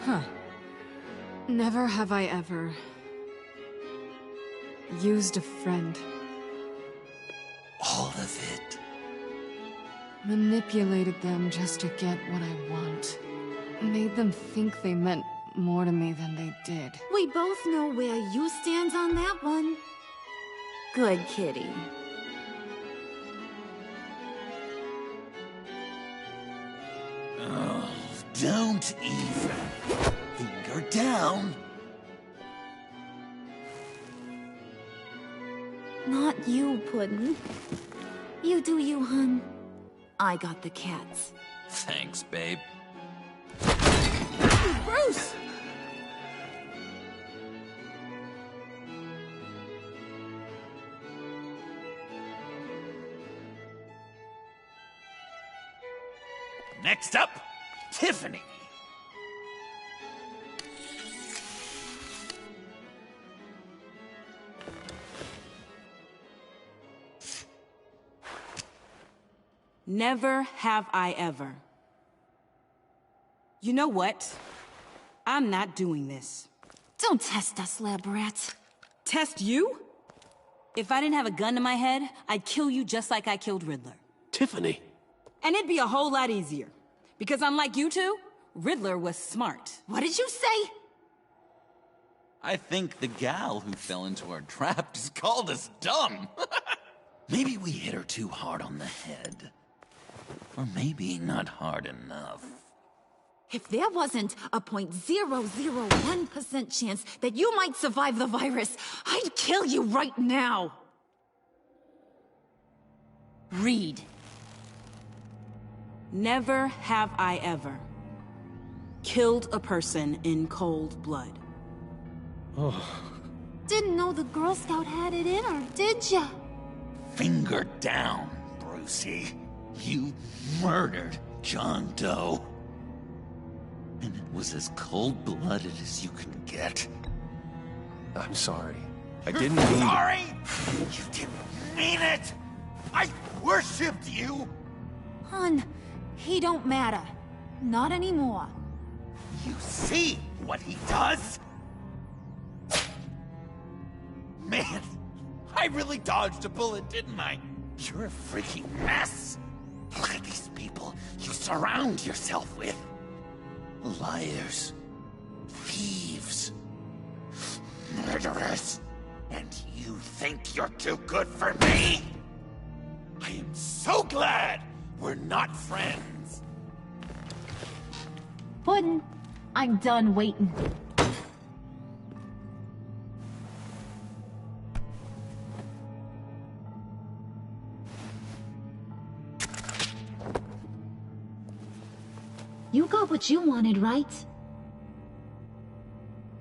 Huh. Never have I ever used a friend. All of it. Manipulated them just to get what I want. Made them think they meant more to me than they did. We both know where you stand on that one. Good kitty. Oh, don't even. Finger down. Not you, Puddin'. You do you, hun. I got the cats. Thanks, babe. Bruce! Next up, Tiffany. Never have I ever. You know what? I'm not doing this. Don't test us, lab rat. Test you? If I didn't have a gun to my head, I'd kill you just like I killed Riddler. Tiffany. And it'd be a whole lot easier. Because unlike you two, Riddler was smart. What did you say? I think the gal who fell into our trap just called us dumb. Maybe we hit her too hard on the head. Or maybe not hard enough. If there wasn't a 0.001% chance that you might survive the virus, I'd kill you right now. Read. Never have I ever killed a person in cold blood. Oh. Didn't know the Girl Scout had it in her, did ya? Finger down, Brucey. You murdered John Doe. And it was as cold-blooded as you can get. I'm sorry. I You're didn't mean... Sorry? You didn't mean it! I worshipped you! Hun, he don't matter. Not anymore. You see what he does? Man, I really dodged a bullet, didn't I? You're a freaking mess. Look at these people you surround yourself with. Liars. Thieves. Murderers. And you think you're too good for me? I am so glad we're not friends. Puddin', I'm done waiting. You got what you wanted, right?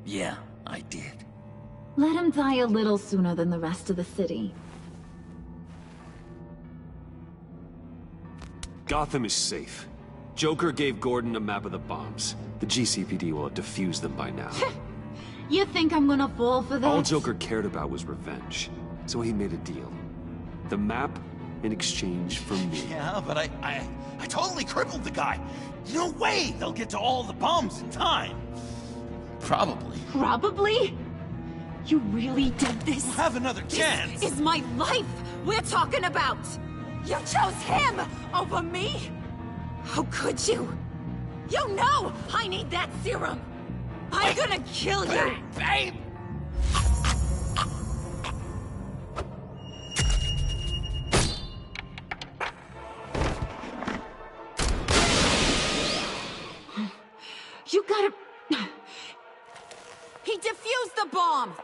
Yeah, I did. Let him die a little sooner than the rest of the city. Gotham is safe. Joker gave Gordon a map of the bombs. The GCPD will have defused them by now. You think I'm gonna fall for that? All Joker cared about was revenge, so he made a deal. The map in exchange for me. Yeah, but I totally crippled the guy. No way they'll get to all the bombs in time. Probably. Probably? You really did this? We'll have another chance. This is my life we're talking about! You chose him over me? How could you? You know I need that serum! I'm gonna kill you! Babe! You gotta... He defused the bomb!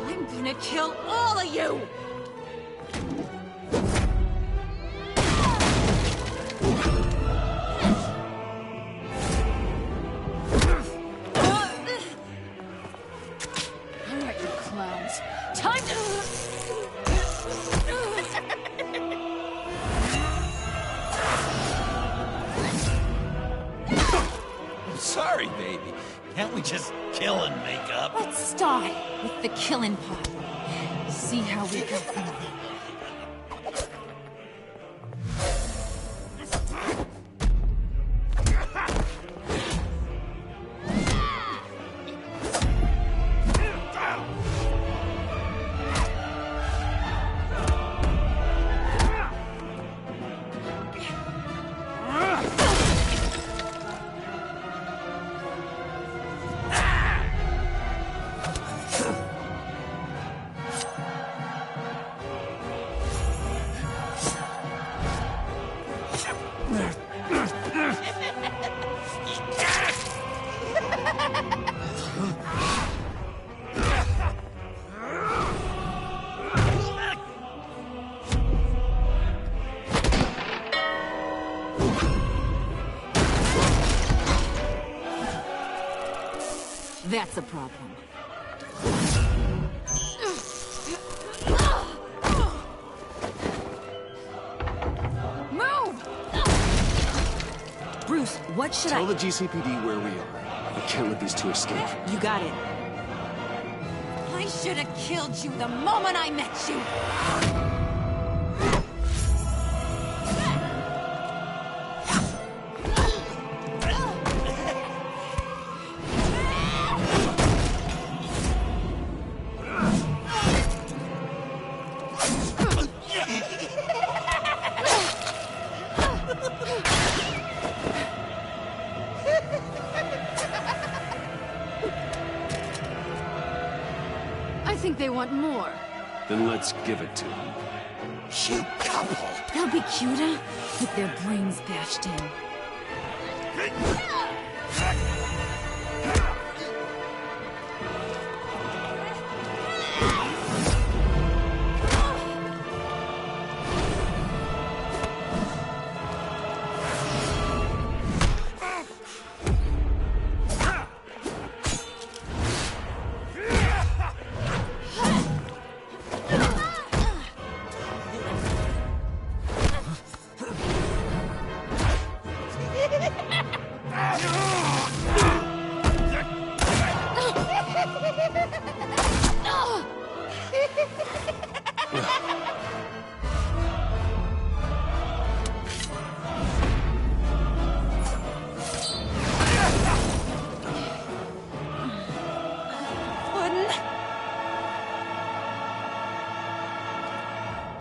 I'm gonna kill all of you! Time to... I'm sorry, baby. Can't we just kill and make up? Let's start with the killing part. See how we go from there. That's a problem. Move! Bruce, what should Tell the GCPD where we are. I can't let these two escape. You got it. I should have killed you the moment I met you! I think they want more. Then let's give it to them. You couple! They'll be cuter with their brains bashed in.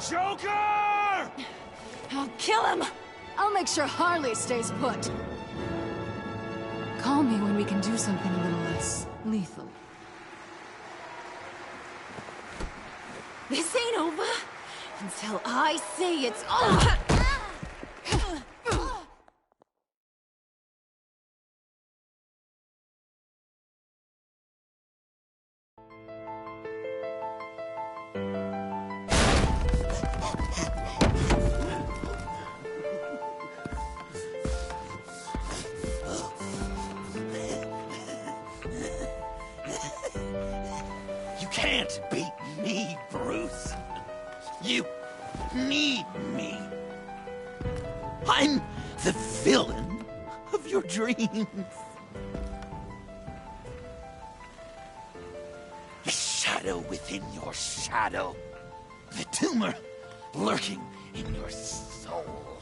Joker! I'll kill him! I'll make sure Harley stays put. Call me when we can do something a little less lethal. This ain't over until I say it's over! You can't beat me, Bruce. You need me. dreams. The shadow within your shadow. The tumor lurking in your soul.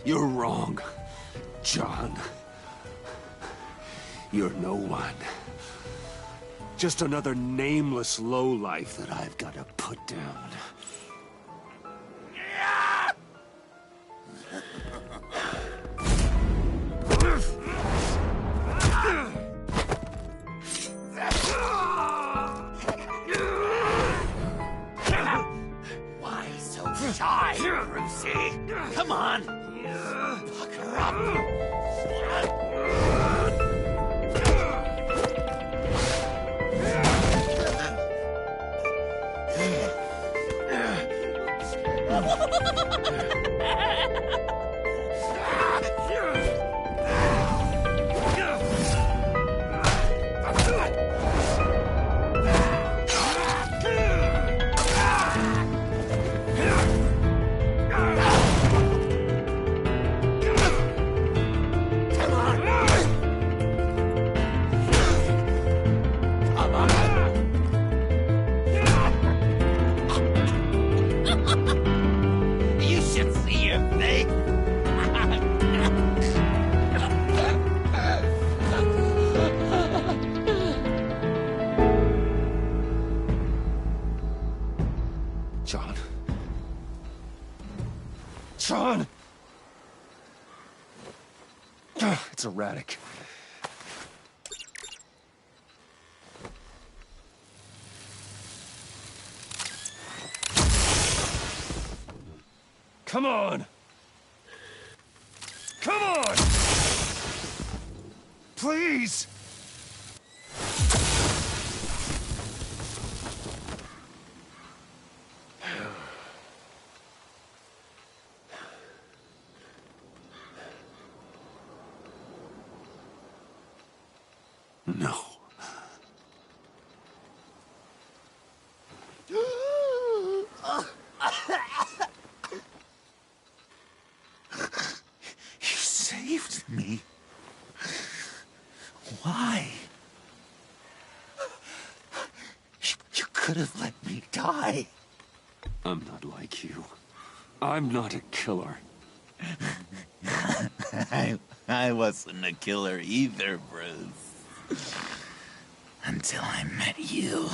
You're wrong, John. You're no one. Just another nameless lowlife that I've got to put down. Why so shy, Brucey? Come on! Pucker up! You should see your face. John? John! It's erratic. Come on! Come on! Please! No. You saved me. Why? You could have let me die. I'm not like you. I'm not a killer. I wasn't a killer either, Bruce. Until I met you.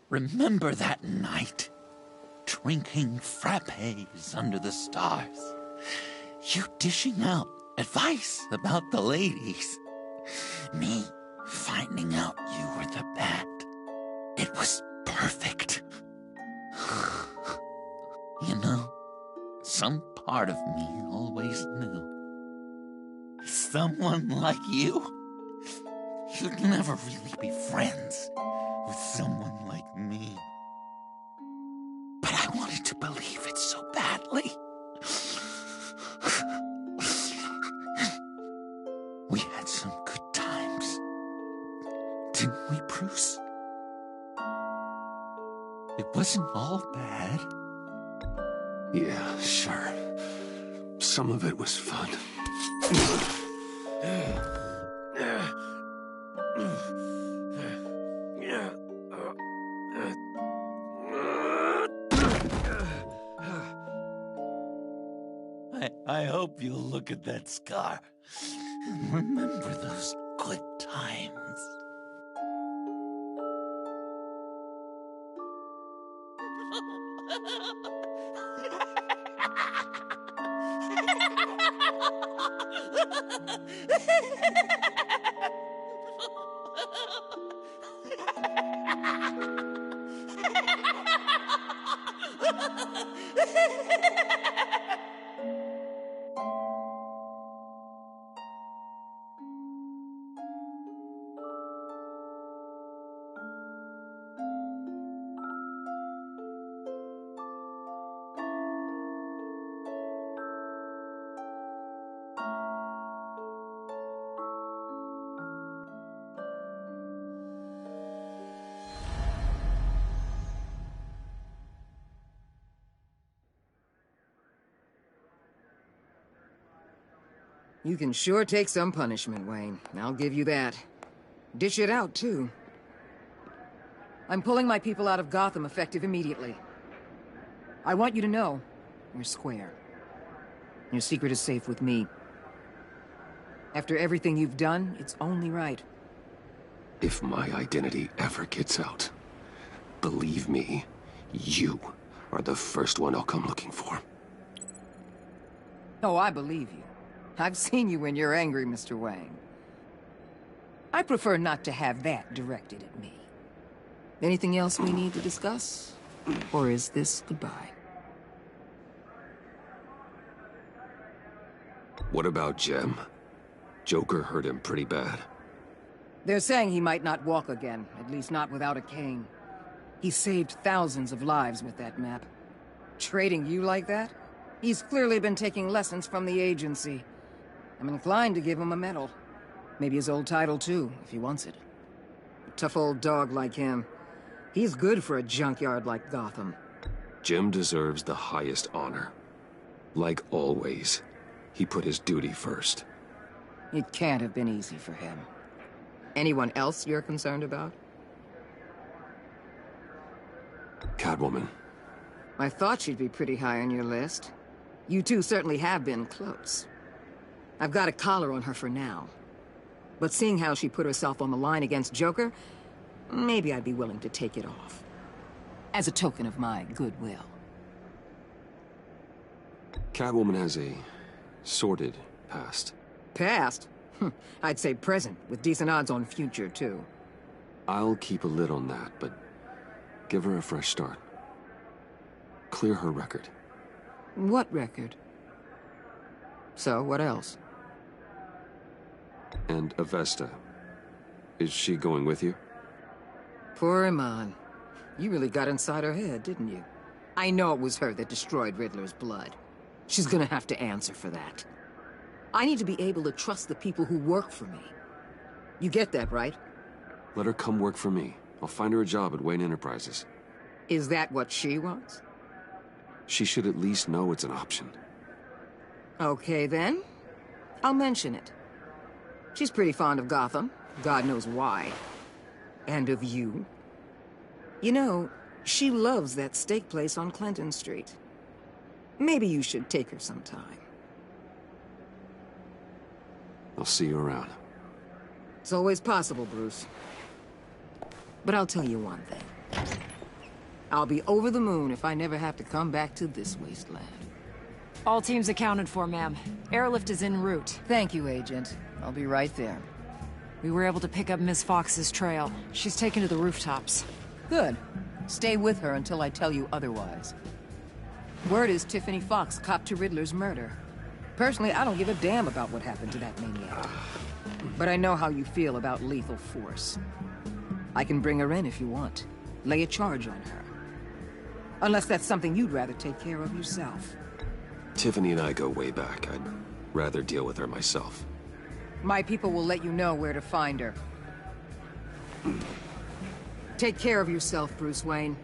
Remember that night? Drinking frappes under the stars. You dishing out advice about the ladies. Me finding out you were the bat. It was perfect. You know, some part of me always knew. Someone like you, you'd never really be friends with someone like me. But I wanted to believe it so badly. We had some good times, didn't we, Bruce? It wasn't all bad. Yeah, sure. Some of it was fun. I hope you'll look at that scar and remember those good times. You can sure take some punishment, Wayne. I'll give you that. Dish it out, too. I'm pulling my people out of Gotham effective immediately. I want you to know, we're square. Your secret is safe with me. After everything you've done, it's only right. If my identity ever gets out, believe me, you are the first one I'll come looking for. Oh, I believe you. I've seen you when you're angry, Mr. Wayne. I prefer not to have that directed at me. Anything else we need to discuss? Or is this goodbye? What about Jem? Joker hurt him pretty bad. They're saying he might not walk again, at least not without a cane. He saved thousands of lives with that map. Trading you like that? He's clearly been taking lessons from the agency. I'm inclined to give him a medal. Maybe his old title too, if he wants it. A tough old dog like him. He's good for a junkyard like Gotham. Jem deserves the highest honor. Like always, he put his duty first. It can't have been easy for him. Anyone else you're concerned about? Catwoman. I thought she'd be pretty high on your list. You two certainly have been close. I've got a collar on her for now. But seeing how she put herself on the line against Joker, maybe I'd be willing to take it off. As a token of my goodwill. Catwoman has a sordid past. Past? I'd say present, with decent odds on future, too. I'll keep a lid on that, but give her a fresh start. Clear her record. What record? So, what else? And Avesta. Is she going with you? Poor Iman. You really got inside her head, didn't you? I know it was her that destroyed Riddler's blood. She's gonna have to answer for that. I need to be able to trust the people who work for me. You get that, right? Let her come work for me. I'll find her a job at Wayne Enterprises. Is that what she wants? She should at least know it's an option. Okay, then. I'll mention it. She's pretty fond of Gotham. God knows why. And of you. You know, she loves that steak place on Clinton Street. Maybe you should take her sometime. I'll see you around. It's always possible, Bruce. But I'll tell you one thing. I'll be over the moon if I never have to come back to this wasteland. All teams accounted for, ma'am. Airlift is en route. Thank you, Agent. I'll be right there. We were able to pick up Miss Fox's trail. She's taken to the rooftops. Good. Stay with her until I tell you otherwise. Word is Tiffany Fox copped to Riddler's murder. Personally, I don't give a damn about what happened to that maniac. But I know how you feel about lethal force. I can bring her in if you want. Lay a charge on her. Unless that's something you'd rather take care of yourself. Tiffany and I go way back. I'd rather deal with her myself. My people will let you know where to find her. Take care of yourself, Bruce Wayne.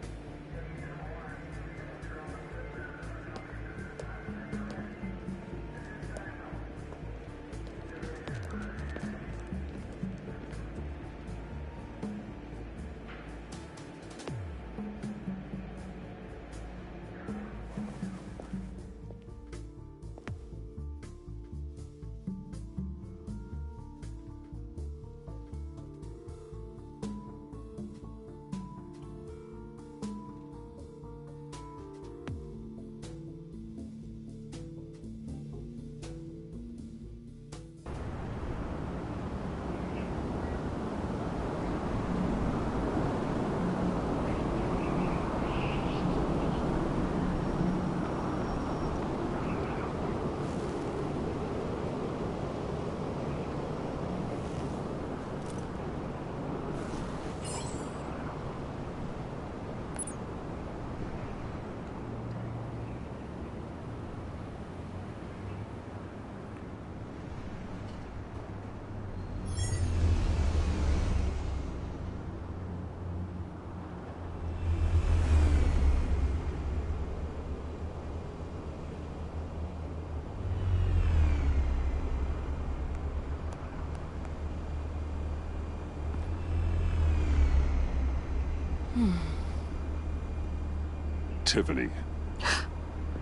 Tiffany,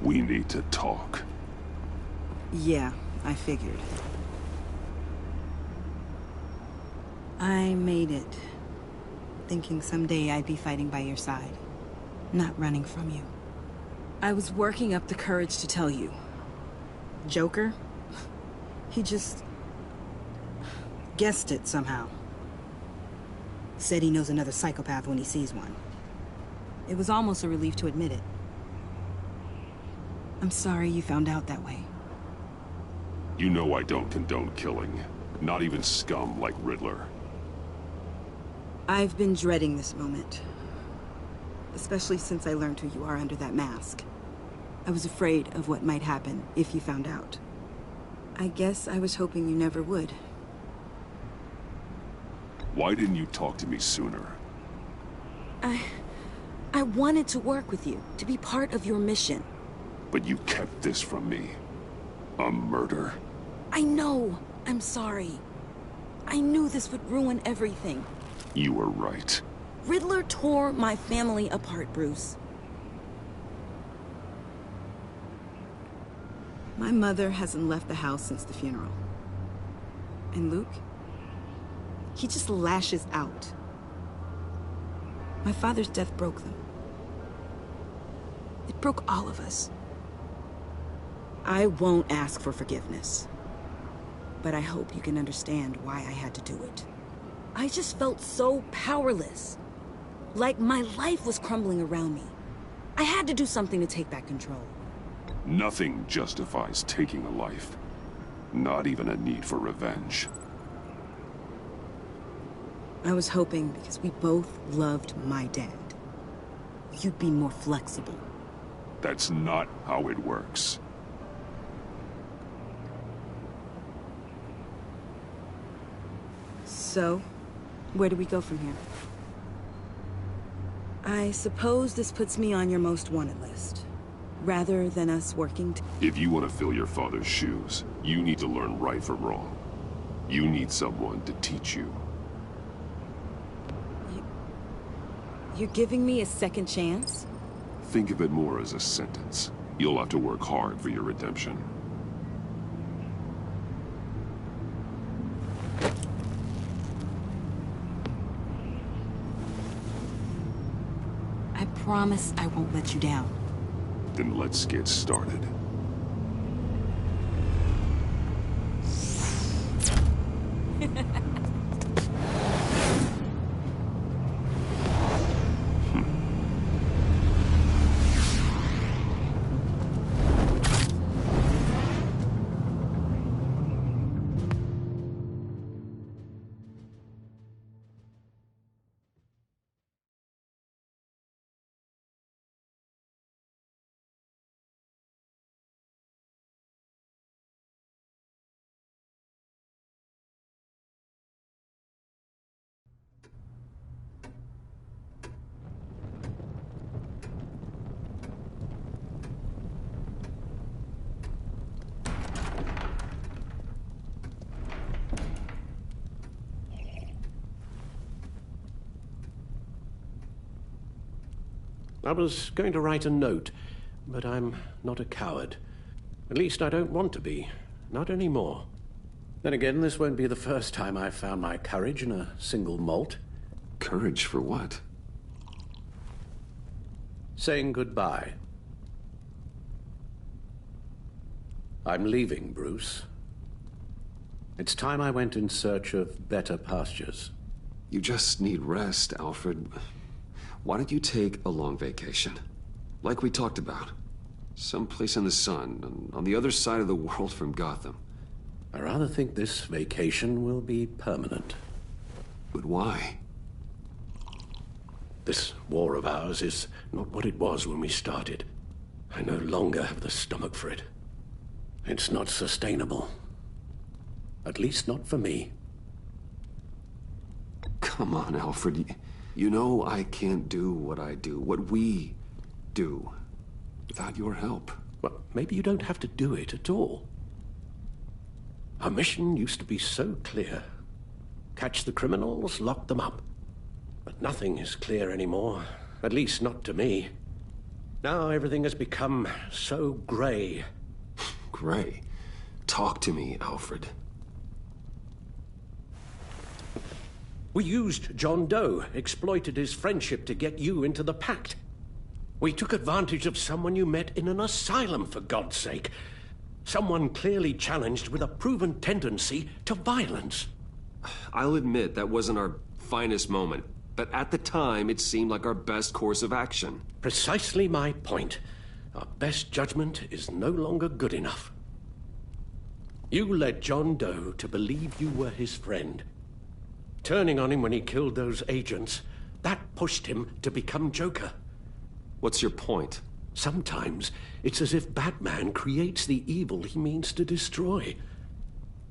we need to talk. Yeah, I figured. I made it, thinking someday I'd be fighting by your side, not running from you. I was working up the courage to tell you. Joker? He just guessed it somehow. Said he knows another psychopath when he sees one. It was almost a relief to admit it. I'm sorry you found out that way. You know I don't condone killing. Not even scum like Riddler. I've been dreading this moment. Especially since I learned who you are under that mask. I was afraid of what might happen if you found out. I guess I was hoping you never would. Why didn't you talk to me sooner? I wanted to work with you, to be part of your mission. But you kept this from me. A murder? I know. I'm sorry. I knew this would ruin everything. You were right. Riddler tore my family apart, Bruce. My mother hasn't left the house since the funeral. And Luke? He just lashes out. My father's death broke them. It broke all of us. I won't ask for forgiveness. But I hope you can understand why I had to do it. I just felt so powerless. Like my life was crumbling around me. I had to do something to take back control. Nothing justifies taking a life. Not even a need for revenge. I was hoping because we both loved my dad, you'd be more flexible. That's not how it works. So, where do we go from here? I suppose this puts me on your most wanted list. Rather than us working If you want to fill your father's shoes, you need to learn right from wrong. You need someone to teach you. You're giving me a second chance? Think of it more as a sentence. You'll have to work hard for your redemption. I promise I won't let you down. Then let's get started. I was going to write a note, but I'm not a coward. At least I don't want to be. Not anymore. Then again, this won't be the first time I've found my courage in a single malt. Courage for what? Saying goodbye. I'm leaving, Bruce. It's time I went in search of better pastures. You just need rest, Alfred. Why don't you take a long vacation? Like we talked about. Someplace in the sun, on the other side of the world from Gotham. I rather think this vacation will be permanent. But why? This war of ours is not what it was when we started. I no longer have the stomach for it. It's not sustainable. At least not for me. Come on, Alfred. You know I can't do what I do, what we do, without your help. Well, maybe you don't have to do it at all. Our mission used to be so clear. Catch the criminals, lock them up. But nothing is clear anymore, at least not to me. Now everything has become so grey. Grey? Talk to me, Alfred. We used John Doe, exploited his friendship to get you into the pact. We took advantage of someone you met in an asylum, for God's sake. Someone clearly challenged with a proven tendency to violence. I'll admit that wasn't our finest moment, but at the time it seemed like our best course of action. Precisely my point. Our best judgment is no longer good enough. You led John Doe to believe you were his friend. Turning on him when he killed those agents, that pushed him to become Joker. What's your point? Sometimes it's as if Batman creates the evil he means to destroy.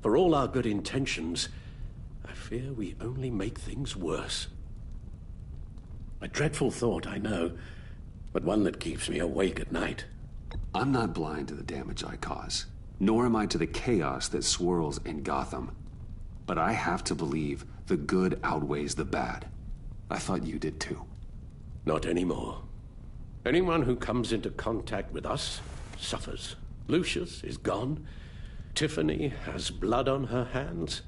For all our good intentions, I fear we only make things worse. A dreadful thought, I know, but one that keeps me awake at night. I'm not blind to the damage I cause, nor am I to the chaos that swirls in Gotham. But I have to believe the good outweighs the bad. I thought you did too. Not anymore. Anyone who comes into contact with us suffers. Lucius is gone. Tiffany has blood on her hands.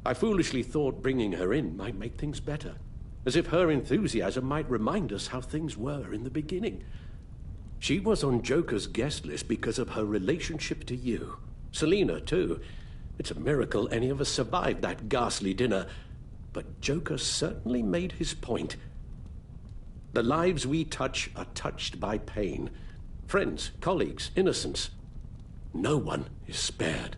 I foolishly thought bringing her in might make things better, as if her enthusiasm might remind us how things were in the beginning. She was on Joker's guest list because of her relationship to you. Selina, too. It's a miracle any of us survived that ghastly dinner. But Joker certainly made his point. The lives we touch are touched by pain. Friends, colleagues, innocents. No one is spared.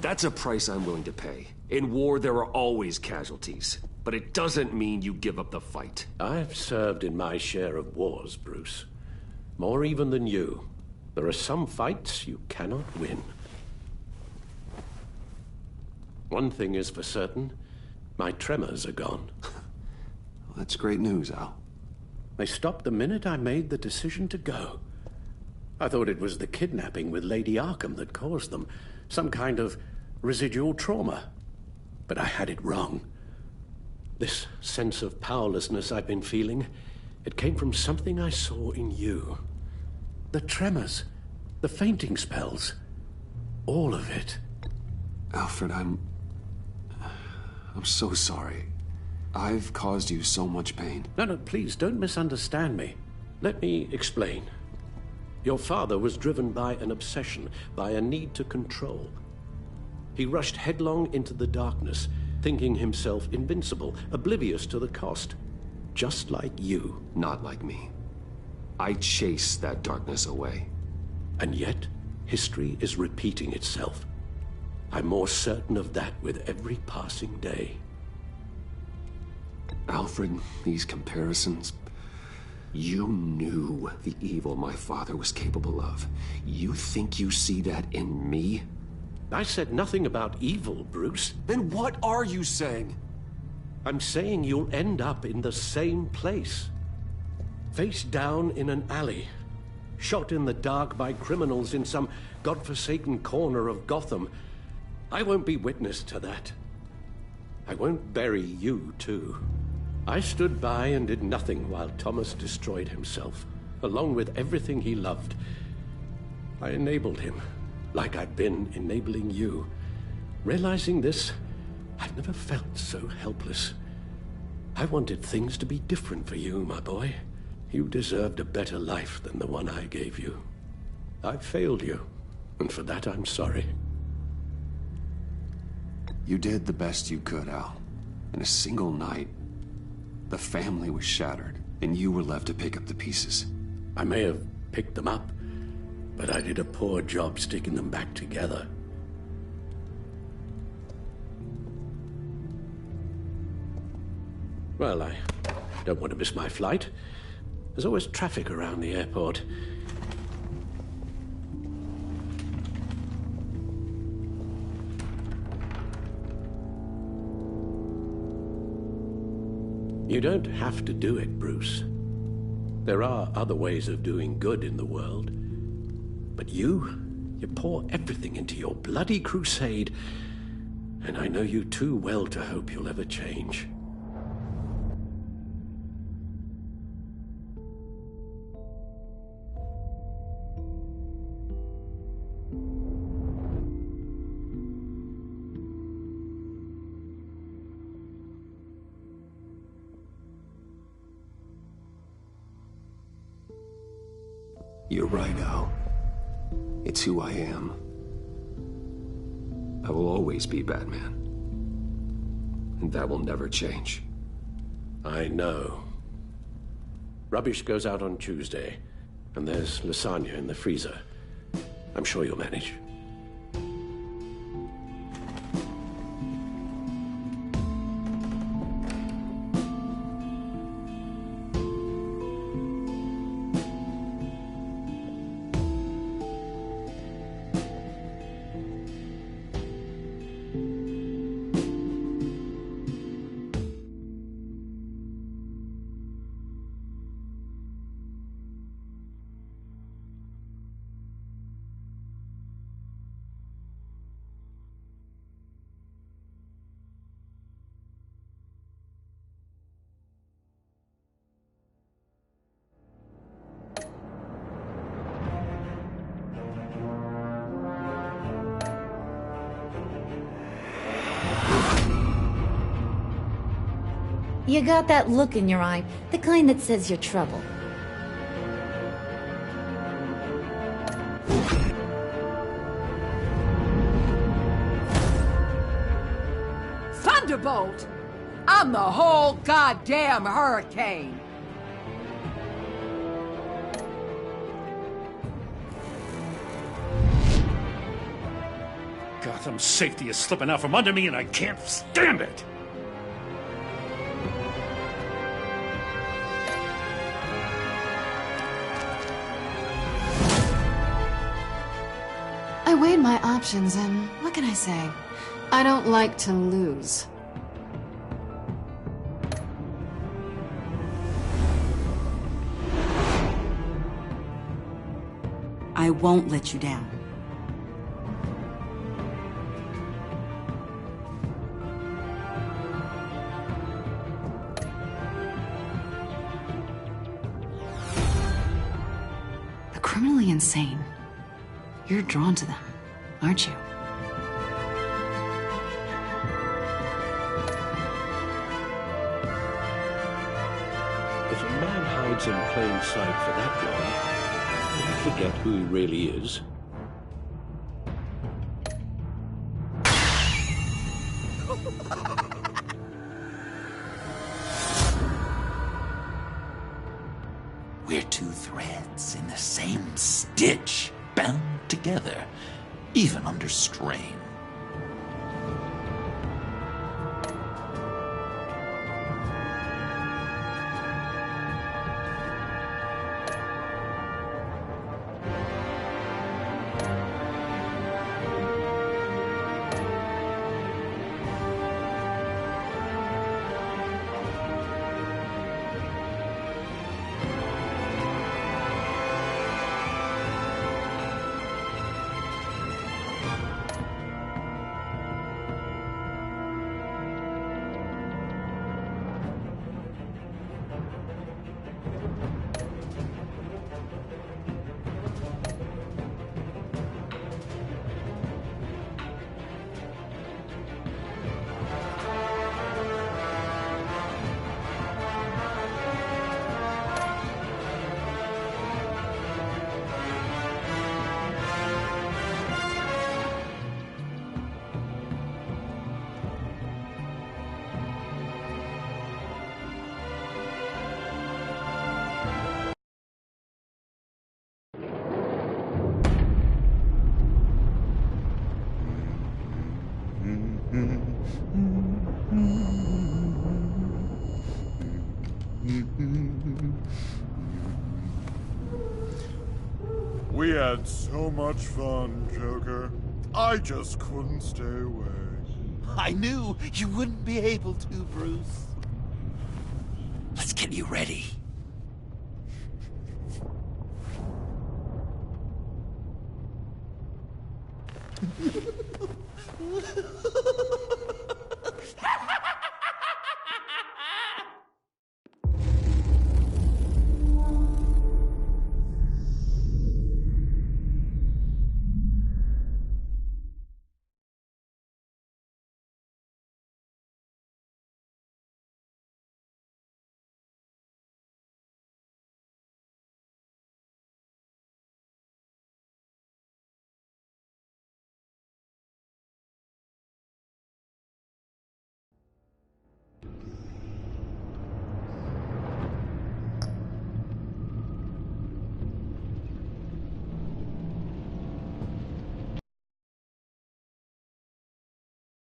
That's a price I'm willing to pay. In war, there are always casualties. But it doesn't mean you give up the fight. I've served in my share of wars, Bruce. More even than you. There are some fights you cannot win. One thing is for certain. My tremors are gone. Well, that's great news, Al. They stopped the minute I made the decision to go. I thought it was the kidnapping with Lady Arkham that caused them. Some kind of residual trauma. But I had it wrong. This sense of powerlessness I've been feeling, it came from something I saw in you. The tremors, the fainting spells, all of it. Alfred, I'm so sorry. I've caused you so much pain. No, please, don't misunderstand me. Let me explain. Your father was driven by an obsession, by a need to control. He rushed headlong into the darkness, thinking himself invincible, oblivious to the cost. Just like you. Not like me. I chased that darkness away. And yet, history is repeating itself. I'm more certain of that with every passing day. Alfred, these comparisons... You knew the evil my father was capable of. You think you see that in me? I said nothing about evil, Bruce. Then what are you saying? I'm saying you'll end up in the same place. Face down in an alley. Shot in the dark by criminals in some godforsaken corner of Gotham. I won't be witness to that. I won't bury you, too. I stood by and did nothing while Thomas destroyed himself, along with everything he loved. I enabled him, like I've been enabling you. Realizing this, I've never felt so helpless. I wanted things to be different for you, my boy. You deserved a better life than the one I gave you. I failed you, and for that I'm sorry. You did the best you could, Al. In a single night, the family was shattered, and you were left to pick up the pieces. I may have picked them up, but I did a poor job sticking them back together. Well, I don't want to miss my flight. There's always traffic around the airport. You don't have to do it, Bruce. There are other ways of doing good in the world. But you pour everything into your bloody crusade, and I know you too well to hope you'll ever change. You're right, Al. It's who I am. I will always be Batman. And that will never change. I know. Rubbish goes out on Tuesday, and there's lasagna in the freezer. I'm sure you'll manage. You got that look in your eye, the kind that says you're trouble. Thunderbolt! I'm the whole goddamn hurricane! Gotham's safety is slipping out from under me, and I can't stand it! I weighed my options, and what can I say? I don't like to lose. I won't let you down. The criminally insane. You're drawn to them, aren't you? If a man hides in plain sight for that long, will he forget who he really is? We're two threads in the same stitch, bound together, even under strain. We had so much fun, Joker. I just couldn't stay away. I knew you wouldn't be able to, Bruce. Let's get you ready.